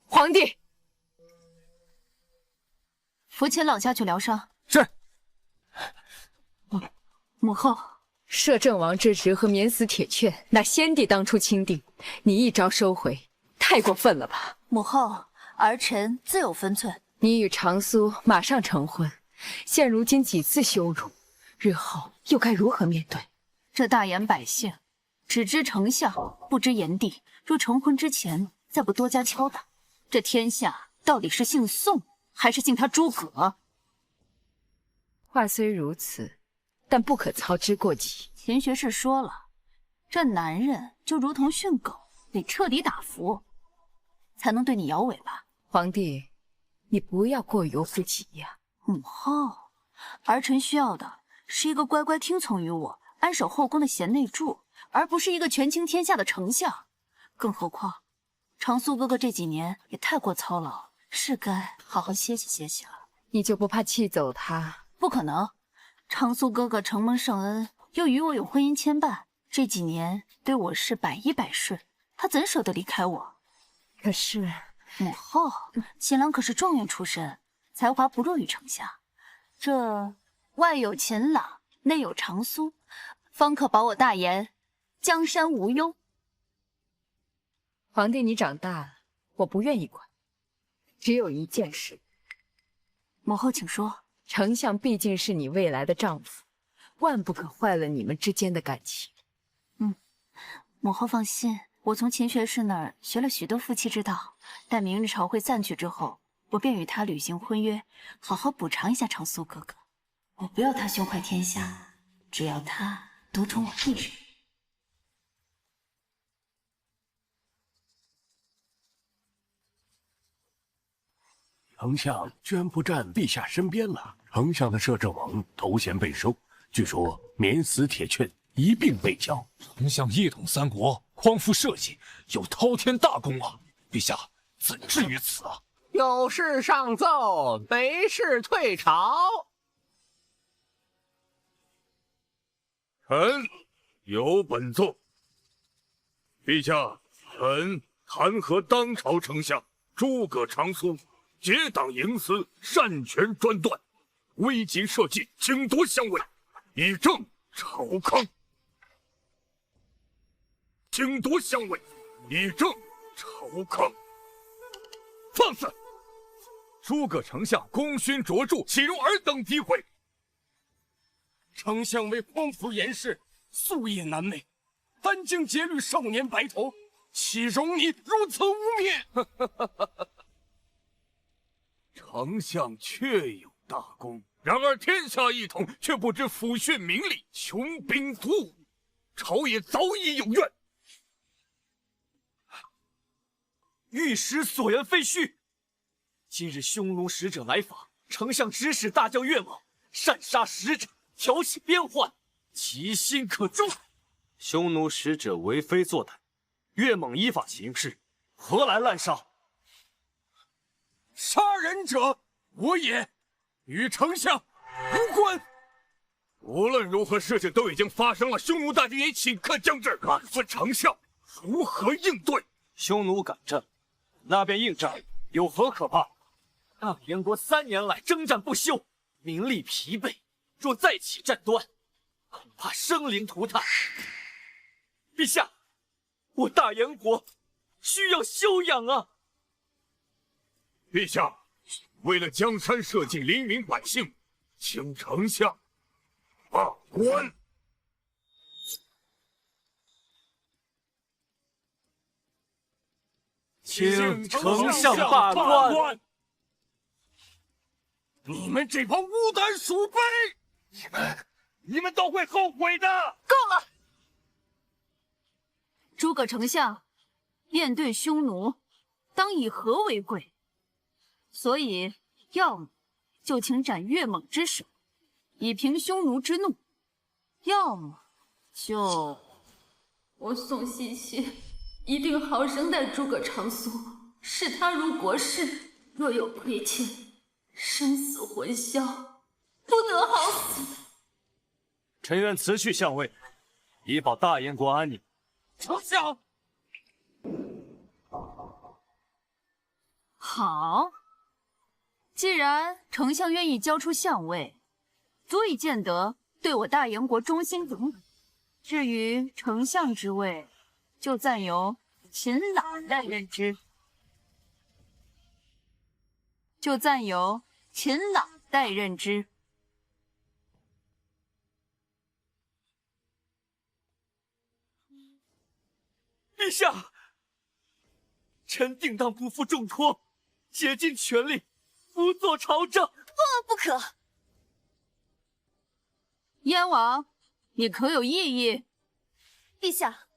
皇帝，扶秦朗下去疗伤。是。母后，摄政王之职和免死铁券，那先帝当初钦定，你一朝收回，太过分了吧？母后，儿臣自有分寸。你与长苏马上成婚，现如今几次羞辱，日后又该如何面对？这大言百姓，只知丞相，不知炎帝。若成婚之前再不多加敲打，这天下到底是姓宋还是姓他诸葛？话虽如此，但不可操之过急。秦学士说了，这男人就如同训狗，得彻底打服，才能对你摇尾巴。皇帝，你不要过犹不及呀。母后，儿臣需要的是一个乖乖听从于我、安守后宫的贤内助，而不是一个权倾天下的丞相。更何况，长苏哥哥这几年也太过操劳，是该好好歇息歇息了。你就不怕气走他？不可能，长苏哥哥承蒙圣恩，又与我有婚姻牵绊，这几年对我是百依百顺，他怎舍得离开我？可是母后，秦郎可是状元出身，才华不弱于丞相。这外有秦朗，内有长苏，方可保我大言江山无忧。皇帝，你长大了，我不愿意管。只有一件事，母后请说。丞相毕竟是你未来的丈夫，万不可坏了你们之间的感情。母后放心，我从秦学士那儿学了许多夫妻之道，待明日朝会散去之后，我便与他履行婚约，好好补偿一下长苏哥哥。我不要他胸怀天下，只要他独宠我一人。丞相居然不站陛下身边了。丞相的摄政王头衔被收，据说免死铁券一并被交。丞相一统三国，匡扶社稷，有滔天大功啊！陛下怎至于此啊？有事上奏，没事退朝。臣有本奏。陛下，臣弹劾当朝丞相诸葛长苏结党营私，擅权专断，危及社稷，侵夺相位，以正朝康。侵夺相位，以正朝康。放肆！诸葛丞相功勋卓著，岂容尔等诋毁？丞相为匡扶严氏，夙夜难寐，殚精竭虑，少年白头，岂容你如此污蔑？丞相确有大功，然而天下一统，却不知抚恤民力，穷兵黩武，朝野早已有怨。御史所言非虚。今日匈奴使者来访，丞相指使大将岳猛擅杀使者，挑起边患，其心可诛。匈奴使者为非作歹，岳猛依法行事，何来滥杀？杀人者我也，与丞相无关。无论如何，事情都已经发生了，匈奴大军也顷刻将至，敢问丞相如何应对？匈奴敢战，那便应战，有何可怕？大燕国3年来征战不休，民力疲惫，若再起战端，恐怕生灵涂炭。陛下，我大燕国需要休养啊！陛下，为了江山社稷、黎民百姓，请丞相罢官。请丞相罢官。你们这帮无胆鼠辈，你们都会后悔的。够了！诸葛丞相，面对匈奴，当以和为贵。所以，要么就请斩岳猛之首，以平匈奴之怒；要么就……我宋茜茜一定好生待诸葛长苏，视他如国士。若有亏欠，生死混淆，不得好死。臣愿辞去相位，以保大燕国安宁。丞相，好。既然丞相愿意交出相位，足以见得对我大燕国忠心耿耿。至于丞相之位，就暂由秦朗代任之。陛下，臣定当不负重托，竭尽全力辅佐朝政。不可！燕王，你可有异议？陛下，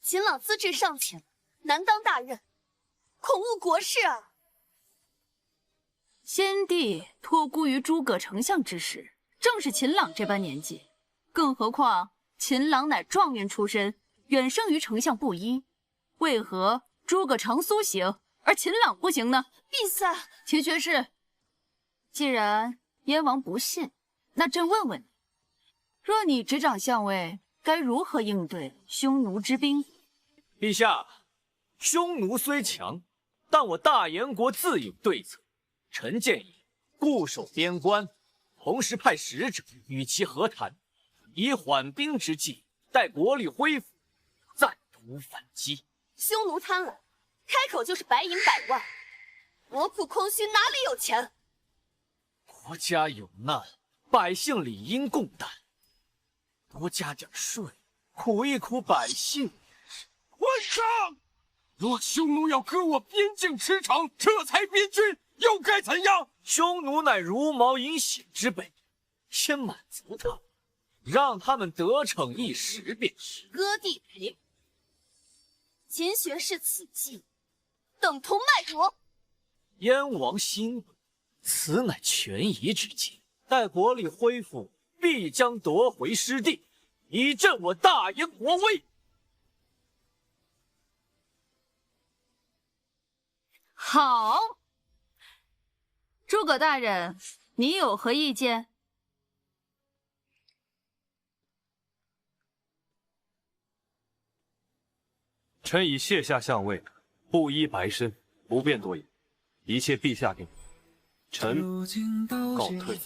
秦朗资质尚浅，难当大任，恐误国事啊！先帝托孤于诸葛丞相之时，正是秦朗这般年纪，更何况秦朗乃状元出身，远胜于丞相布衣，为何诸葛长苏行，而秦朗不行呢？陛下，秦学士，既然燕王不信，那朕问问你，若你执掌相位，该如何应对匈奴之兵？陛下，匈奴虽强，但我大燕国自有对策。臣建议固守边关，同时派使者与其和谈，以缓兵之计，待国力恢复，再图反击。匈奴贪婪，开口就是白银100万，国库空虚，哪里有钱？国家有难，百姓理应共担，多加点税，苦一苦百姓。混账！若匈奴要割我边境驰骋，这才边军，又该怎样？匈奴乃茹毛饮血之辈，先满足他，让他们得逞一时便是。割地赔。秦学士此计，等同卖国。燕王欣慰，此乃权宜之计。待国力恢复，必将夺回失地，以振我大燕国威。好，诸葛大人，你有何意见？臣已卸下相位，布衣白身，不便多言，一切陛下定。臣告退。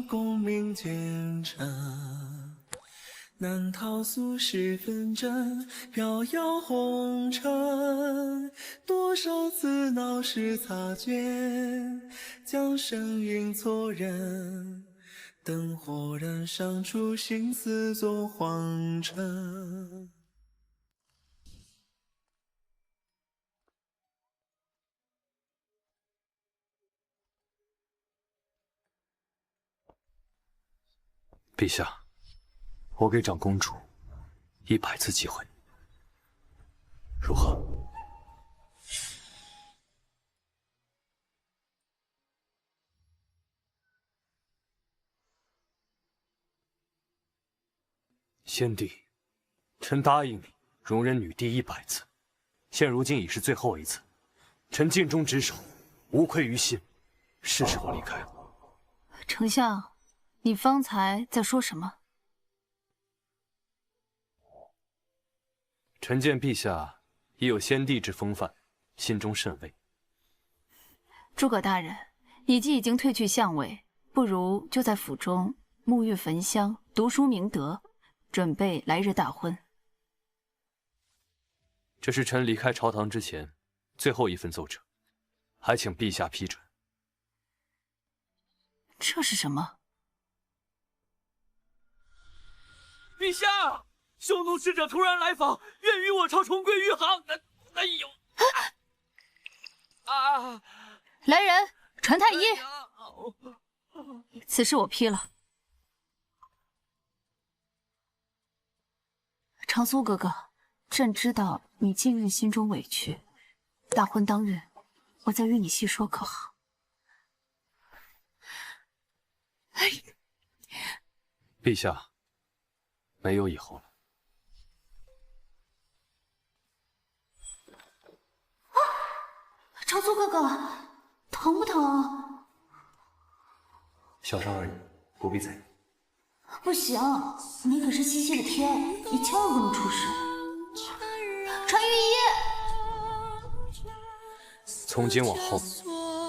功名兼程，难逃俗世纷争，飘摇红尘。多少次闹市擦肩，将声音错认。灯火燃烧出心思做荒尘。陛下，我给长公主100次机会，如何？先帝，臣答应你容忍女帝100次，现如今已是最后一次，臣尽忠职守，无愧于心，是时候离开了。丞相，你方才在说什么？臣见陛下已有先帝之风范，心中甚慰。诸葛大人，你既已经褪去相位，不如就在府中沐浴焚香，读书明德，准备来日大婚。这是臣离开朝堂之前最后一份奏折，还请陛下批准。这是什么？陛下，匈奴使者突然来访，愿与我朝重归于好。哎呦！啊！来人，传太医。此事我批了。长苏哥哥，朕知道你近日心中委屈，大婚当日，我再与你细说，可好？陛下，没有以后了。长苏哥哥，疼不疼？小伤而已，不必在意。不行，你可是七夕的天，你千万不能出事。传御医。从今往后，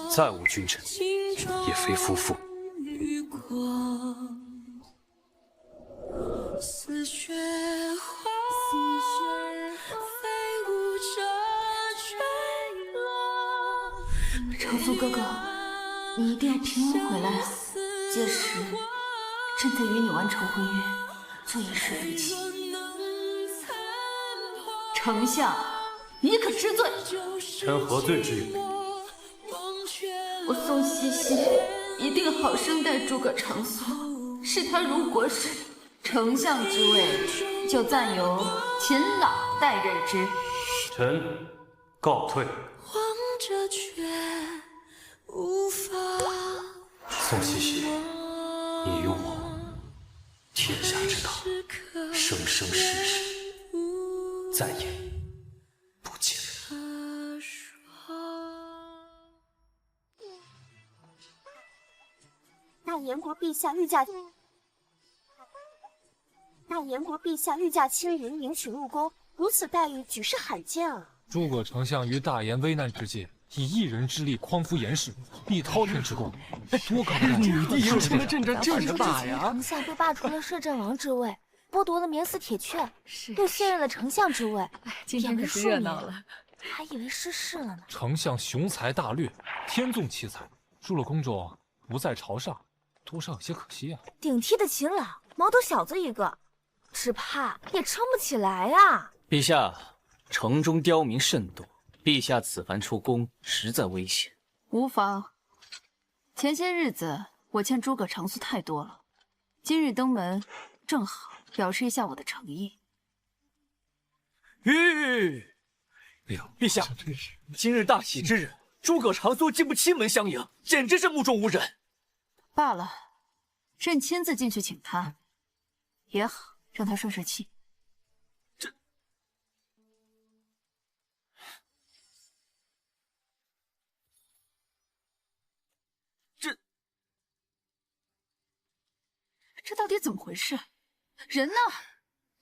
再无君臣，也非夫妇。似雪花飞舞着坠落。长苏哥哥，你一定要平安回来啊！届时，朕再与你完成婚约，做一世夫妻。丞相，你可知罪？臣何罪之有？我宋茜茜一定好生待诸葛长苏。是他如国师，丞相之位就暂由秦老代任之。臣告退。宋茜茜，你与我天下之大，生生世世再也不见。大燕国陛下御驾亲临，迎娶入宫，如此待遇举世罕见啊！诸葛丞相于大燕危难之际，以一人之力匡扶严氏，必滔天之功，多高的待遇！女帝迎亲的阵仗这么大呀！丞相被罢除了摄政王之位，剥夺了免死铁券，又卸任了丞相之位，今天可是热闹了，还以为失势了呢。丞相雄才大略，天纵奇才，入了宫中不在朝上，多少有些可惜啊。顶替的秦老，毛头小子一个，只怕也撑不起来啊！陛下，城中刁民甚多，陛下此番出宫，实在危险。无妨，前些日子我欠诸葛长苏太多了，今日登门，正好表示一下我的诚意。陛下，今日大喜之日，诸葛长苏竟不亲门相迎，简直是目中无人。罢了，朕亲自进去请他，也好让他顺顺气。这到底怎么回事？人呢？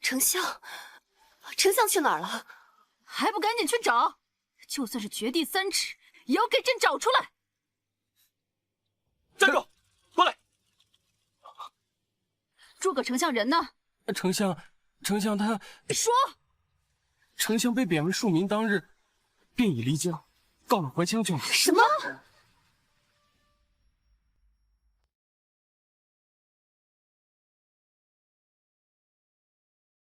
丞相去哪儿了？还不赶紧去找！就算是掘地3尺，也要给朕找出来！站住！过来！诸葛丞相人呢？丞相他说，丞相被贬为庶民当日，便已离京，告老还乡去了。什么？